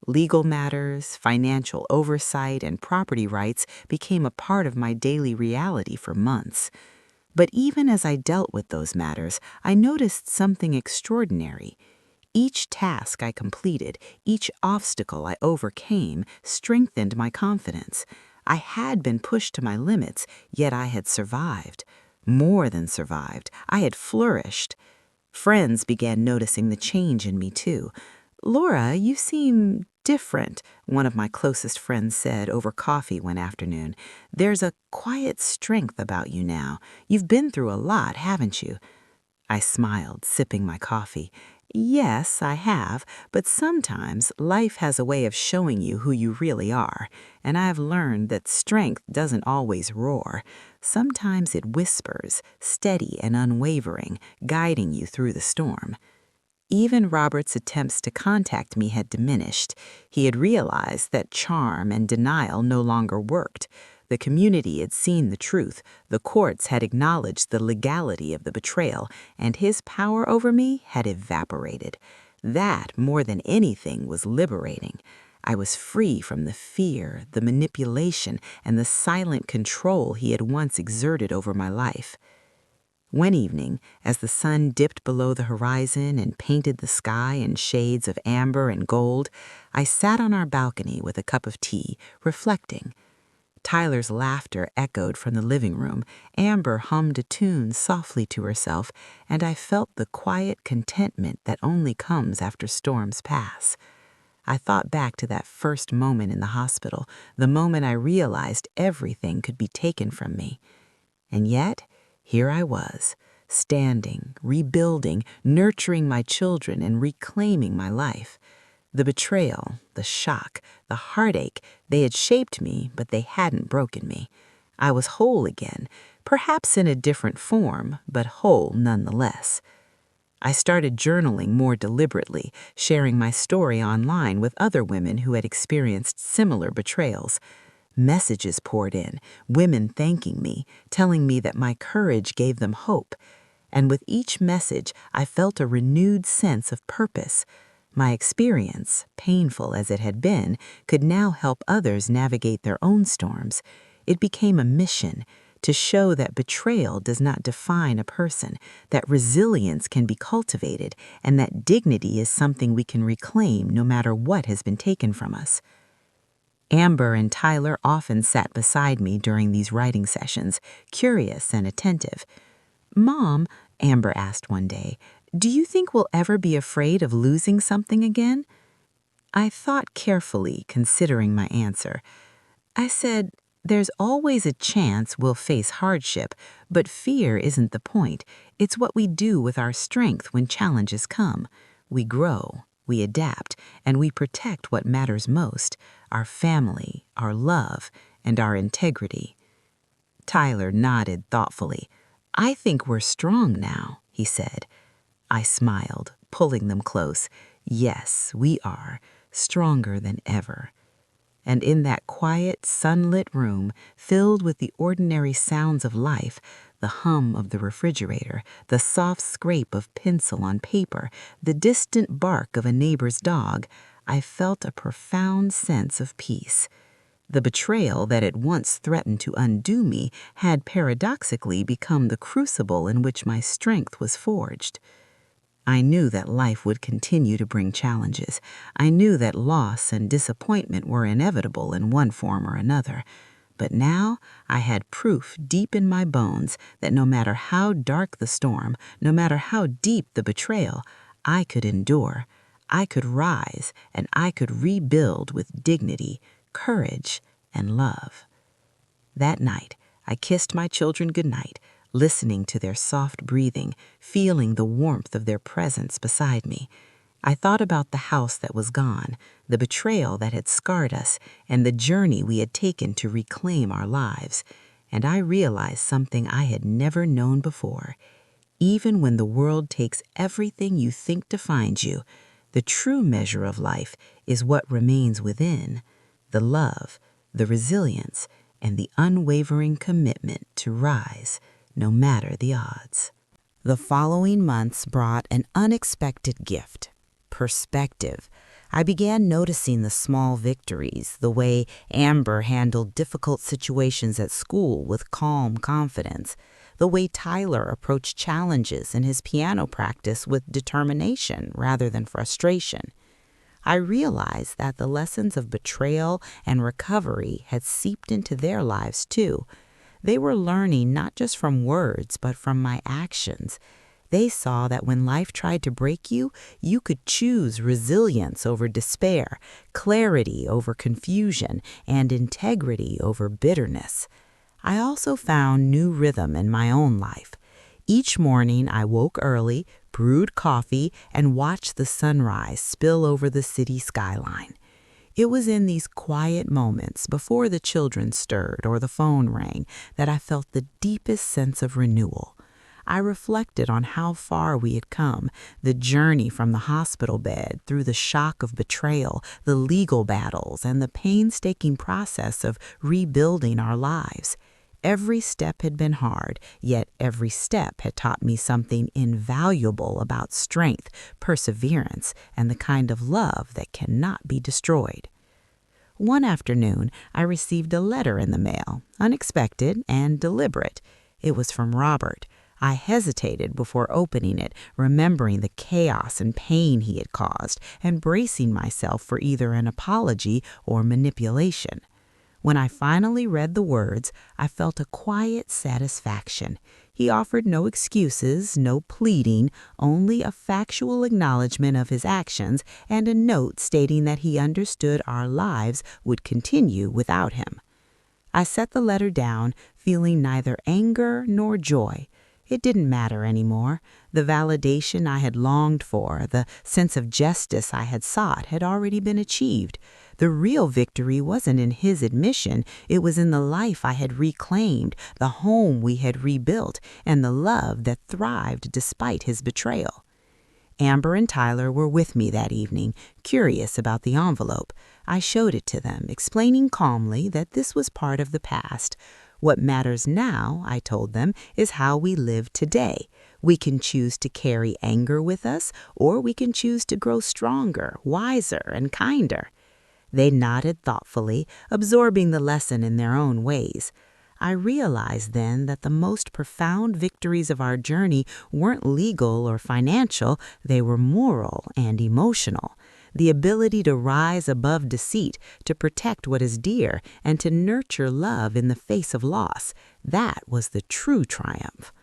Legal matters, financial oversight, and property rights became a part of my daily reality for months. But even as I dealt with those matters, I noticed something extraordinary. Each task I completed, each obstacle I overcame, strengthened my confidence. I had been pushed to my limits, yet I had survived. More than survived, I had flourished. Friends began noticing the change in me, too. "Laura, you seem different," one of my closest friends said over coffee one afternoon. "There's a quiet strength about you now. You've been through a lot, haven't you?" I smiled, sipping my coffee. "Yes, I have, but sometimes life has a way of showing you who you really are, and I've learned that strength doesn't always roar. Sometimes it whispers, steady and unwavering, guiding you through the storm." Even Robert's attempts to contact me had diminished. He had realized that charm and denial no longer worked. The community had seen the truth, the courts had acknowledged the legality of the betrayal, and his power over me had evaporated. That, more than anything, was liberating. I was free from the fear, the manipulation, and the silent control he had once exerted over my life. One evening, as the sun dipped below the horizon and painted the sky in shades of amber and gold, I sat on our balcony with a cup of tea, reflecting. Tyler's laughter echoed from the living room. Amber hummed a tune softly to herself, and I felt the quiet contentment that only comes after storms pass. I thought back to that first moment in the hospital, the moment I realized everything could be taken from me. And yet, here I was, standing, rebuilding, nurturing my children, and reclaiming my life. The betrayal, the shock, the heartache, they had shaped me, but they hadn't broken me. I was whole again, perhaps in a different form, but whole nonetheless. I started journaling more deliberately, sharing my story online with other women who had experienced similar betrayals. Messages poured in, women thanking me, telling me that my courage gave them hope. And with each message, I felt a renewed sense of purpose. My experience, painful as it had been, could now help others navigate their own storms. It became a mission to show that betrayal does not define a person, that resilience can be cultivated, and that dignity is something we can reclaim no matter what has been taken from us. Amber and Tyler often sat beside me during these writing sessions, curious and attentive. "Mom," Amber asked one day, "do you think we'll ever be afraid of losing something again?" I thought carefully, considering my answer. I said, "There's always a chance we'll face hardship, but fear isn't the point. It's what we do with our strength when challenges come. We grow, we adapt, and we protect what matters most, our family, our love, and our integrity. Tyler nodded thoughtfully. "I think we're strong now," he said. I smiled, pulling them close. "Yes, we are, stronger than ever." And in that quiet, sunlit room, filled with the ordinary sounds of life, the hum of the refrigerator, the soft scrape of pencil on paper, the distant bark of a neighbor's dog, I felt a profound sense of peace. The betrayal that had once threatened to undo me had paradoxically become the crucible in which my strength was forged. I knew that life would continue to bring challenges. I knew that loss and disappointment were inevitable in one form or another. But now I had proof deep in my bones that no matter how dark the storm, no matter how deep the betrayal, I could endure, I could rise, and I could rebuild with dignity, courage, and love. That night, I kissed my children goodnight, listening to their soft breathing, feeling the warmth of their presence beside me. I thought about the house that was gone, the betrayal that had scarred us, and the journey we had taken to reclaim our lives. And I realized something I had never known before. Even when the world takes everything you think defines you, the true measure of life is what remains within: the love, the resilience, and the unwavering commitment to rise, no matter the odds. The following months brought an unexpected gift: perspective. I began noticing the small victories, the way Amber handled difficult situations at school with calm confidence, the way Tyler approached challenges in his piano practice with determination rather than frustration. I realized that the lessons of betrayal and recovery had seeped into their lives too. They were learning not just from words, but from my actions. They saw that when life tried to break you, you could choose resilience over despair, clarity over confusion, and integrity over bitterness. I also found new rhythm in my own life. Each morning I woke early, brewed coffee, and watched the sunrise spill over the city skyline. It was in these quiet moments, before the children stirred or the phone rang, that I felt the deepest sense of renewal. I reflected on how far we had come, the journey from the hospital bed through the shock of betrayal, the legal battles, and the painstaking process of rebuilding our lives. Every step had been hard, yet every step had taught me something invaluable about strength, perseverance, and the kind of love that cannot be destroyed. One afternoon, I received a letter in the mail, unexpected and deliberate. It was from Robert. I hesitated before opening it, remembering the chaos and pain he had caused, and bracing myself for either an apology or manipulation. When I finally read the words, I felt a quiet satisfaction. He offered no excuses, no pleading, only a factual acknowledgement of his actions and a note stating that he understood our lives would continue without him. I set the letter down, feeling neither anger nor joy. It didn't matter anymore. The validation I had longed for, the sense of justice I had sought, had already been achieved. The real victory wasn't in his admission, it was in the life I had reclaimed, the home we had rebuilt, and the love that thrived despite his betrayal. Amber and Tyler were with me that evening, curious about the envelope. I showed it to them, explaining calmly that this was part of the past. What matters now, I told them, is how we live today. We can choose to carry anger with us, or we can choose to grow stronger, wiser, and kinder. They nodded thoughtfully, absorbing the lesson in their own ways. I realized then that the most profound victories of our journey weren't legal or financial, they were moral and emotional. The ability to rise above deceit, to protect what is dear, and to nurture love in the face of loss, that was the true triumph.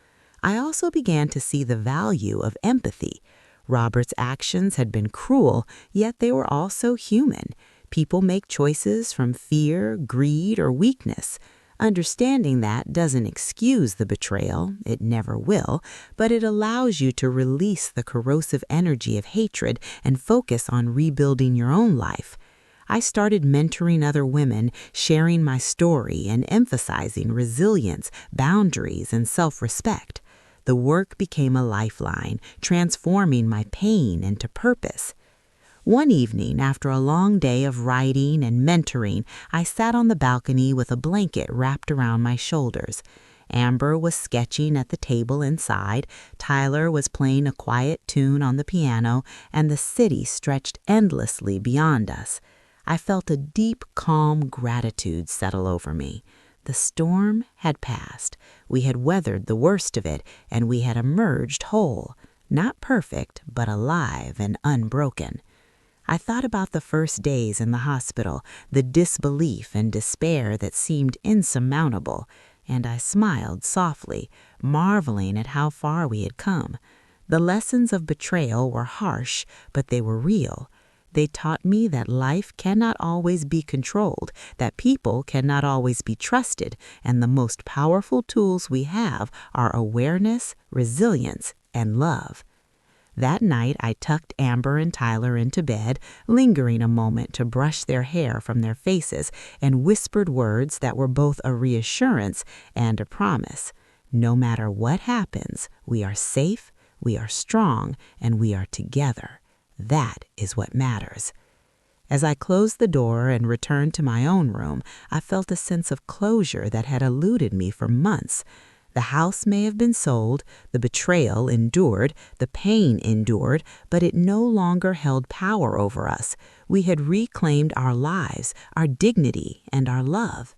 I also began to see the value of empathy. Robert's actions had been cruel, yet they were also human. People make choices from fear, greed, or weakness. Understanding that doesn't excuse the betrayal, it never will, but it allows you to release the corrosive energy of hatred and focus on rebuilding your own life. I started mentoring other women, sharing my story and emphasizing resilience, boundaries, and self-respect. The work became a lifeline, transforming my pain into purpose. One evening, after a long day of writing and mentoring, I sat on the balcony with a blanket wrapped around my shoulders. Amber was sketching at the table inside, Tyler was playing a quiet tune on the piano, and the city stretched endlessly beyond us. I felt a deep, calm gratitude settle over me. The storm had passed. We had weathered the worst of it, and we had emerged whole. Not perfect, but alive and unbroken. I thought about the first days in the hospital, the disbelief and despair that seemed insurmountable, and I smiled softly, marveling at how far we had come. The lessons of betrayal were harsh, but they were real. They taught me that life cannot always be controlled, that people cannot always be trusted, and the most powerful tools we have are awareness, resilience, and love. That night, I tucked Amber and Tyler into bed, lingering a moment to brush their hair from their faces, and whispered words that were both a reassurance and a promise. No matter what happens, we are safe, we are strong, and we are together. That is what matters. As I closed the door and returned to my own room, I felt a sense of closure that had eluded me for months. The house may have been sold, the betrayal endured, the pain endured, but it no longer held power over us. We had reclaimed our lives, our dignity, and our love.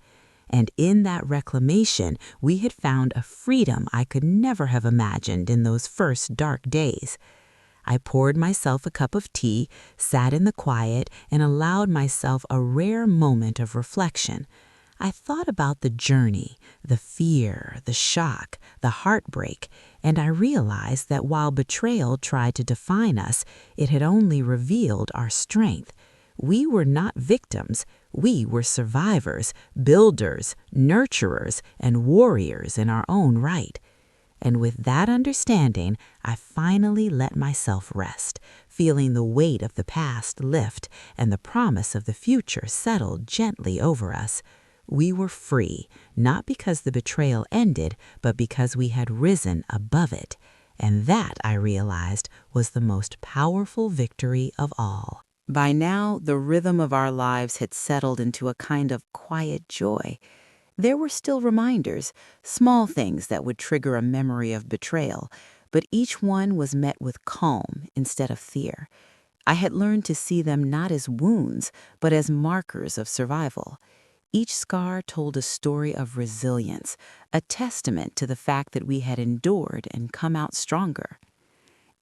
And in that reclamation, we had found a freedom I could never have imagined in those first dark days. I poured myself a cup of tea, sat in the quiet, and allowed myself a rare moment of reflection. I thought about the journey, the fear, the shock, the heartbreak, and I realized that while betrayal tried to define us, it had only revealed our strength. We were not victims. We were survivors, builders, nurturers, and warriors in our own right. And with that understanding, I finally let myself rest, feeling the weight of the past lift and the promise of the future settle gently over us. We were free, not because the betrayal ended, but because we had risen above it. And that, I realized, was the most powerful victory of all. By now, the rhythm of our lives had settled into a kind of quiet joy. There were still reminders, small things that would trigger a memory of betrayal, but each one was met with calm instead of fear. I had learned to see them not as wounds, but as markers of survival. Each scar told a story of resilience, a testament to the fact that we had endured and come out stronger.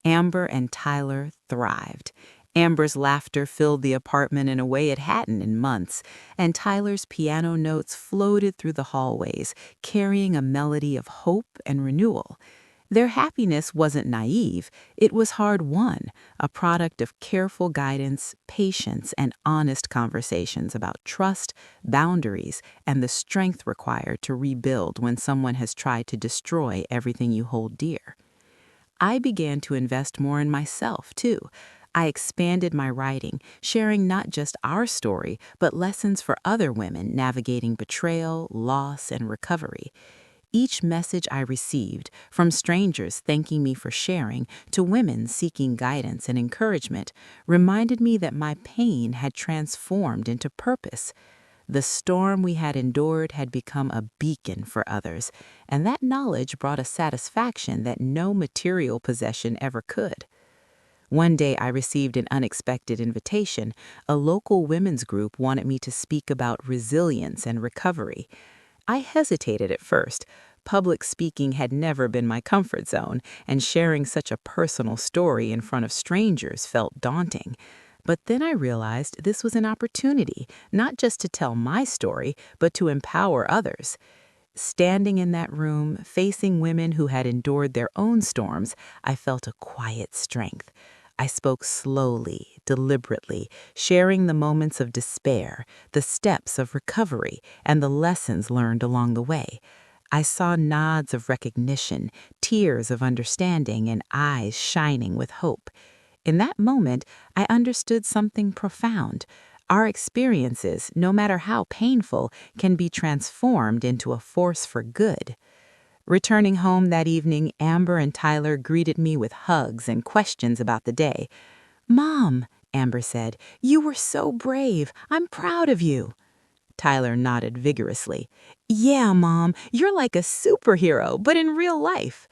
Amber and Tyler thrived. Amber's laughter filled the apartment in a way it hadn't in months, and Tyler's piano notes floated through the hallways, carrying a melody of hope and renewal. Their happiness wasn't naive, it was hard-won, a product of careful guidance, patience, and honest conversations about trust, boundaries, and the strength required to rebuild when someone has tried to destroy everything you hold dear. I began to invest more in myself, too. I expanded my writing, sharing not just our story, but lessons for other women navigating betrayal, loss, and recovery. Each message I received, from strangers thanking me for sharing to women seeking guidance and encouragement, reminded me that my pain had transformed into purpose. The storm we had endured had become a beacon for others, and that knowledge brought a satisfaction that no material possession ever could. One day I received an unexpected invitation. A local women's group wanted me to speak about resilience and recovery. I hesitated at first. Public speaking had never been my comfort zone, and sharing such a personal story in front of strangers felt daunting. But then I realized this was an opportunity, not just to tell my story, but to empower others. Standing in that room, facing women who had endured their own storms, I felt a quiet strength. I spoke slowly, deliberately, sharing the moments of despair, the steps of recovery, and the lessons learned along the way. I saw nods of recognition, tears of understanding, and eyes shining with hope. In that moment, I understood something profound. Our experiences, no matter how painful, can be transformed into a force for good. Returning home that evening, Amber and Tyler greeted me with hugs and questions about the day. "Mom," Amber said, "you were so brave. I'm proud of you." Tyler nodded vigorously. "Yeah, Mom, you're like a superhero, but in real life."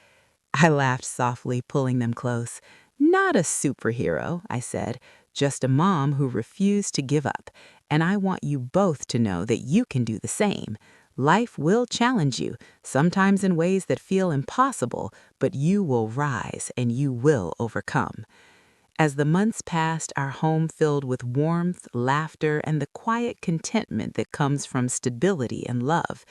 I laughed softly, pulling them close. "Not a superhero," I said, "just a mom who refused to give up. And I want you both to know that you can do the same. Life will challenge you, sometimes in ways that feel impossible, but you will rise and you will overcome." As the months passed, our home filled with warmth, laughter, and the quiet contentment that comes from stability and love.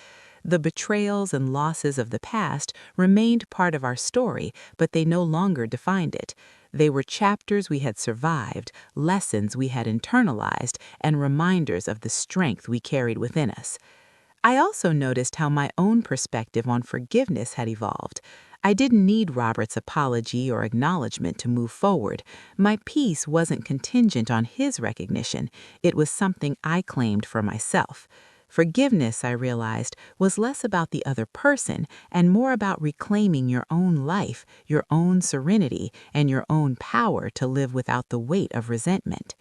The betrayals and losses of the past remained part of our story, but they no longer defined it. They were chapters we had survived, lessons we had internalized, and reminders of the strength we carried within us. I also noticed how my own perspective on forgiveness had evolved. I didn't need Robert's apology or acknowledgement to move forward. My peace wasn't contingent on his recognition. It was something I claimed for myself. Forgiveness, I realized, was less about the other person and more about reclaiming your own life, your own serenity, and your own power to live without the weight of resentment.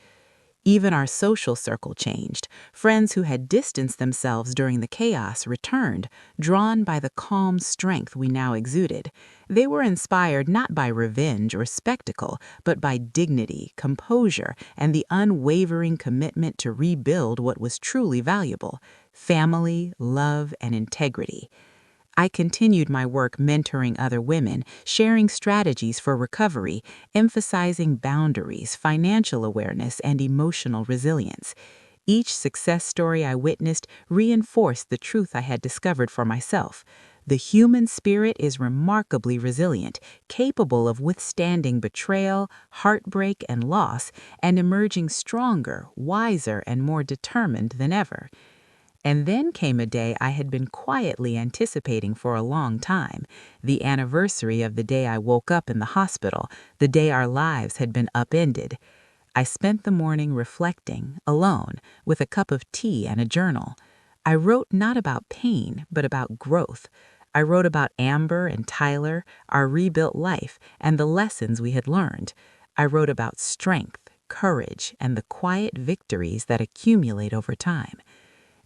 Even our social circle changed. Friends who had distanced themselves during the chaos returned, drawn by the calm strength we now exuded. They were inspired not by revenge or spectacle, but by dignity, composure, and the unwavering commitment to rebuild what was truly valuable: family, love, and integrity. I continued my work mentoring other women, sharing strategies for recovery, emphasizing boundaries, financial awareness, and emotional resilience. Each success story I witnessed reinforced the truth I had discovered for myself. The human spirit is remarkably resilient, capable of withstanding betrayal, heartbreak, and loss, and emerging stronger, wiser, and more determined than ever. And then came a day I had been quietly anticipating for a long time, the anniversary of the day I woke up in the hospital, the day our lives had been upended. I spent the morning reflecting, alone, with a cup of tea and a journal. I wrote not about pain, but about growth. I wrote about Amber and Tyler, our rebuilt life, and the lessons we had learned. I wrote about strength, courage, and the quiet victories that accumulate over time.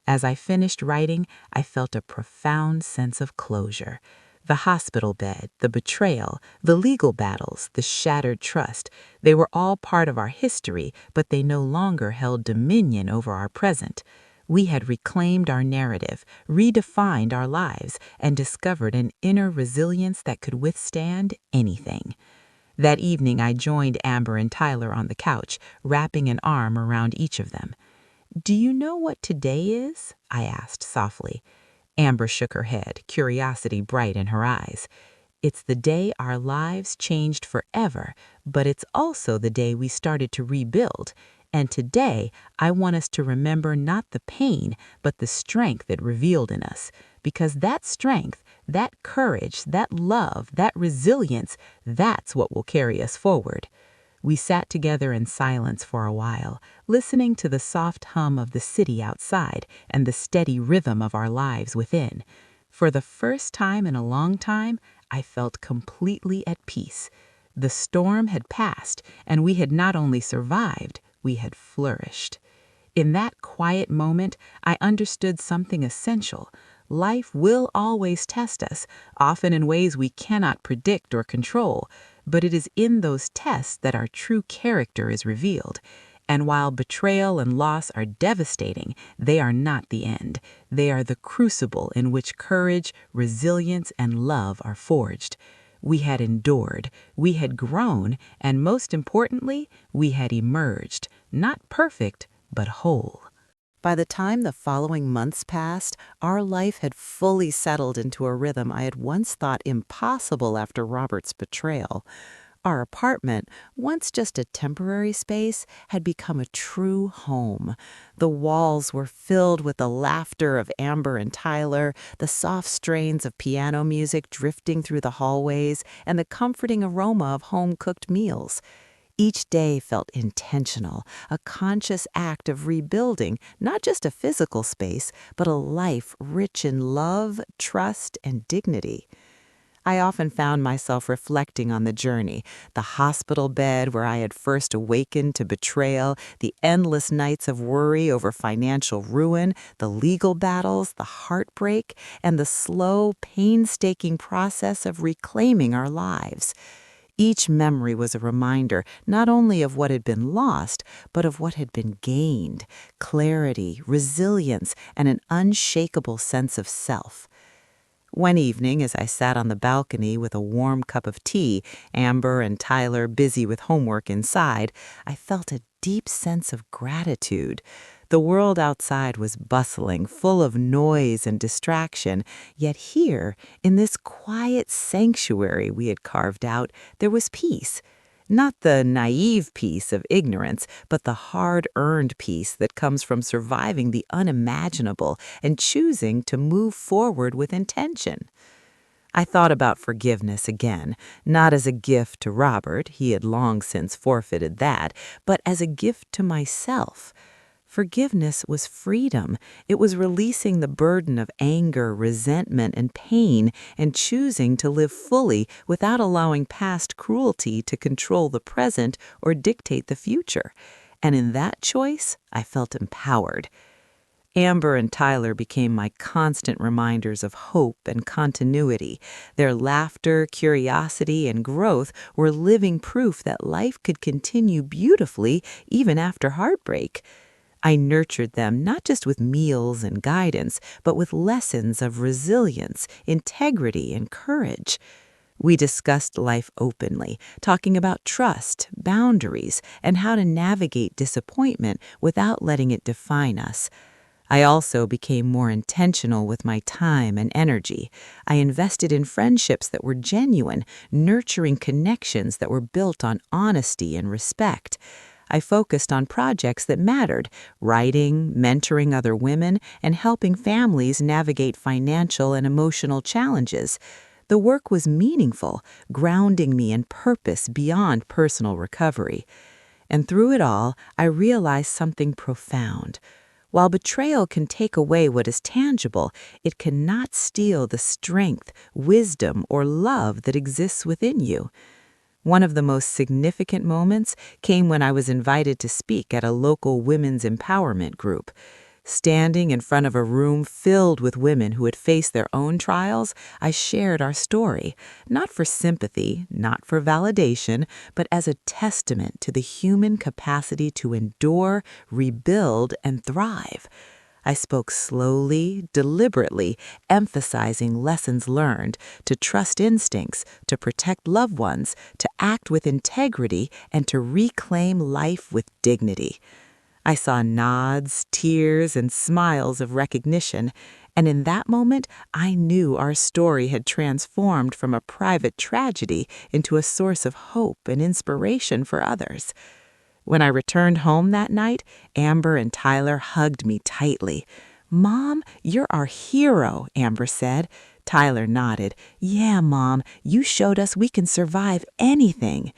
As I finished writing, I felt a profound sense of closure. The hospital bed, the betrayal, the legal battles, the shattered trust, they were all part of our history, but they no longer held dominion over our present. We had reclaimed our narrative, redefined our lives, and discovered an inner resilience that could withstand anything. That evening, I joined Amber and Tyler on the couch, wrapping an arm around each of them. "Do you know what today is?" I asked softly. Amber shook her head, curiosity bright in her eyes. "It's the day our lives changed forever, but it's also the day we started to rebuild. And today, I want us to remember not the pain, but the strength it revealed in us. Because that strength, that courage, that love, that resilience, that's what will carry us forward." We sat together in silence for a while, listening to the soft hum of the city outside and the steady rhythm of our lives within. For the first time in a long time, I felt completely at peace. The storm had passed, and we had not only survived, we had flourished. In that quiet moment, I understood something essential. Life will always test us, often in ways we cannot predict or control, but it is in those tests that our true character is revealed. And while betrayal and loss are devastating, they are not the end. They are the crucible in which courage, resilience, and love are forged. We had endured, we had grown, and most importantly, we had emerged, not perfect, but whole. By the time the following months passed, our life had fully settled into a rhythm I had once thought impossible after Robert's betrayal. Our apartment, once just a temporary space, had become a true home. The walls were filled with the laughter of Amber and Tyler, the soft strains of piano music drifting through the hallways, and the comforting aroma of home-cooked meals. Each day felt intentional, a conscious act of rebuilding not just a physical space, but a life rich in love, trust, and dignity. I often found myself reflecting on the journey, the hospital bed where I had first awakened to betrayal, the endless nights of worry over financial ruin, the legal battles, the heartbreak, and the slow, painstaking process of reclaiming our lives. Each memory was a reminder not only of what had been lost, but of what had been gained: clarity, resilience, and an unshakable sense of self. One evening, as I sat on the balcony with a warm cup of tea, Amber and Tyler busy with homework inside, I felt a deep sense of gratitude. The world outside was bustling, full of noise and distraction, yet here, in this quiet sanctuary we had carved out, there was peace. Not the naive peace of ignorance, but the hard-earned peace that comes from surviving the unimaginable and choosing to move forward with intention. I thought about forgiveness again, not as a gift to Robert, he had long since forfeited that, but as a gift to myself. Forgiveness was freedom. It was releasing the burden of anger, resentment, and pain, and choosing to live fully without allowing past cruelty to control the present or dictate the future. And in that choice, I felt empowered. Amber and Tyler became my constant reminders of hope and continuity. Their laughter, curiosity, and growth were living proof that life could continue beautifully even after heartbreak. I nurtured them not just with meals and guidance, but with lessons of resilience, integrity, and courage. We discussed life openly, talking about trust, boundaries, and how to navigate disappointment without letting it define us. I also became more intentional with my time and energy. I invested in friendships that were genuine, nurturing connections that were built on honesty and respect. I focused on projects that mattered: writing, mentoring other women, and helping families navigate financial and emotional challenges. The work was meaningful, grounding me in purpose beyond personal recovery. And through it all, I realized something profound. While betrayal can take away what is tangible, it cannot steal the strength, wisdom, or love that exists within you. One of the most significant moments came when I was invited to speak at a local women's empowerment group. Standing in front of a room filled with women who had faced their own trials, I shared our story, not for sympathy, not for validation, but as a testament to the human capacity to endure, rebuild, and thrive. I spoke slowly, deliberately, emphasizing lessons learned, to trust instincts, to protect loved ones, to act with integrity, and to reclaim life with dignity. I saw nods, tears, and smiles of recognition, and in that moment I knew our story had transformed from a private tragedy into a source of hope and inspiration for others. When I returned home that night, Amber and Tyler hugged me tightly. "Mom, you're our hero," Amber said. Tyler nodded. "Yeah, Mom, you showed us we can survive anything."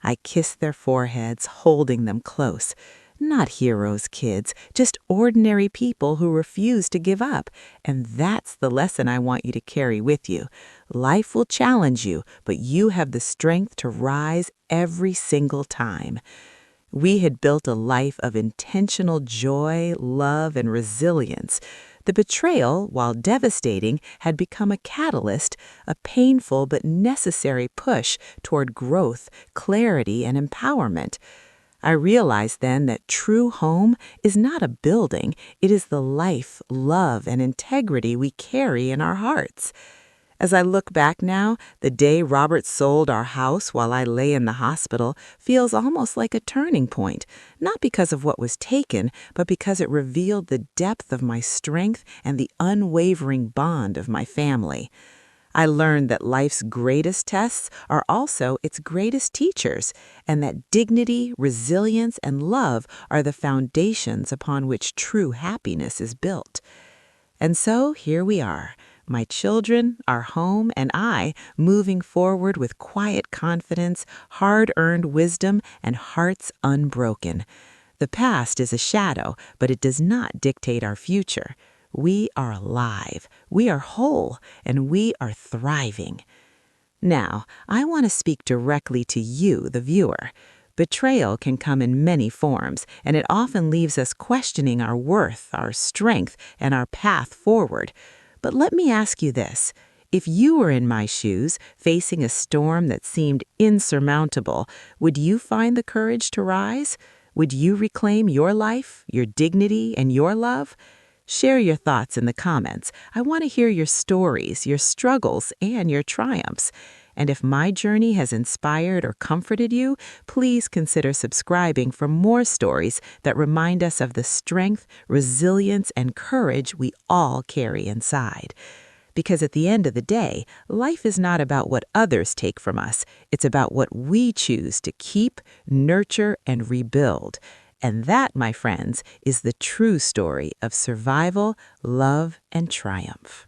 I kissed their foreheads, holding them close. Not heroes, kids, just ordinary people who refuse to give up. And that's the lesson I want you to carry with you. Life will challenge you, but you have the strength to rise every single time. We had built a life of intentional joy, love, and resilience. The betrayal, while devastating, had become a catalyst, a painful but necessary push toward growth, clarity, and empowerment. I realized then that true home is not a building, it is the life, love, and integrity we carry in our hearts. As I look back now, the day Robert sold our house while I lay in the hospital feels almost like a turning point, not because of what was taken, but because it revealed the depth of my strength and the unwavering bond of my family. I learned that life's greatest tests are also its greatest teachers, and that dignity, resilience, and love are the foundations upon which true happiness is built. And so here we are, my children, our home, and I moving forward with quiet confidence, hard-earned wisdom, and hearts unbroken. The past is a shadow, but it does not dictate our future. We are alive, we are whole, and we are thriving. Now, I want to speak directly to you, the viewer. Betrayal can come in many forms, and it often leaves us questioning our worth, our strength, and our path forward. But let me ask you this. If you were in my shoes, facing a storm that seemed insurmountable, would you find the courage to rise? Would you reclaim your life, your dignity, and your love? Share your thoughts in the comments. I want to hear your stories, your struggles, and your triumphs. And if my journey has inspired or comforted you, please consider subscribing for more stories that remind us of the strength, resilience, and courage we all carry inside. Because at the end of the day, life is not about what others take from us. It's about what we choose to keep, nurture, and rebuild. And that, my friends, is the true story of survival, love, and triumph.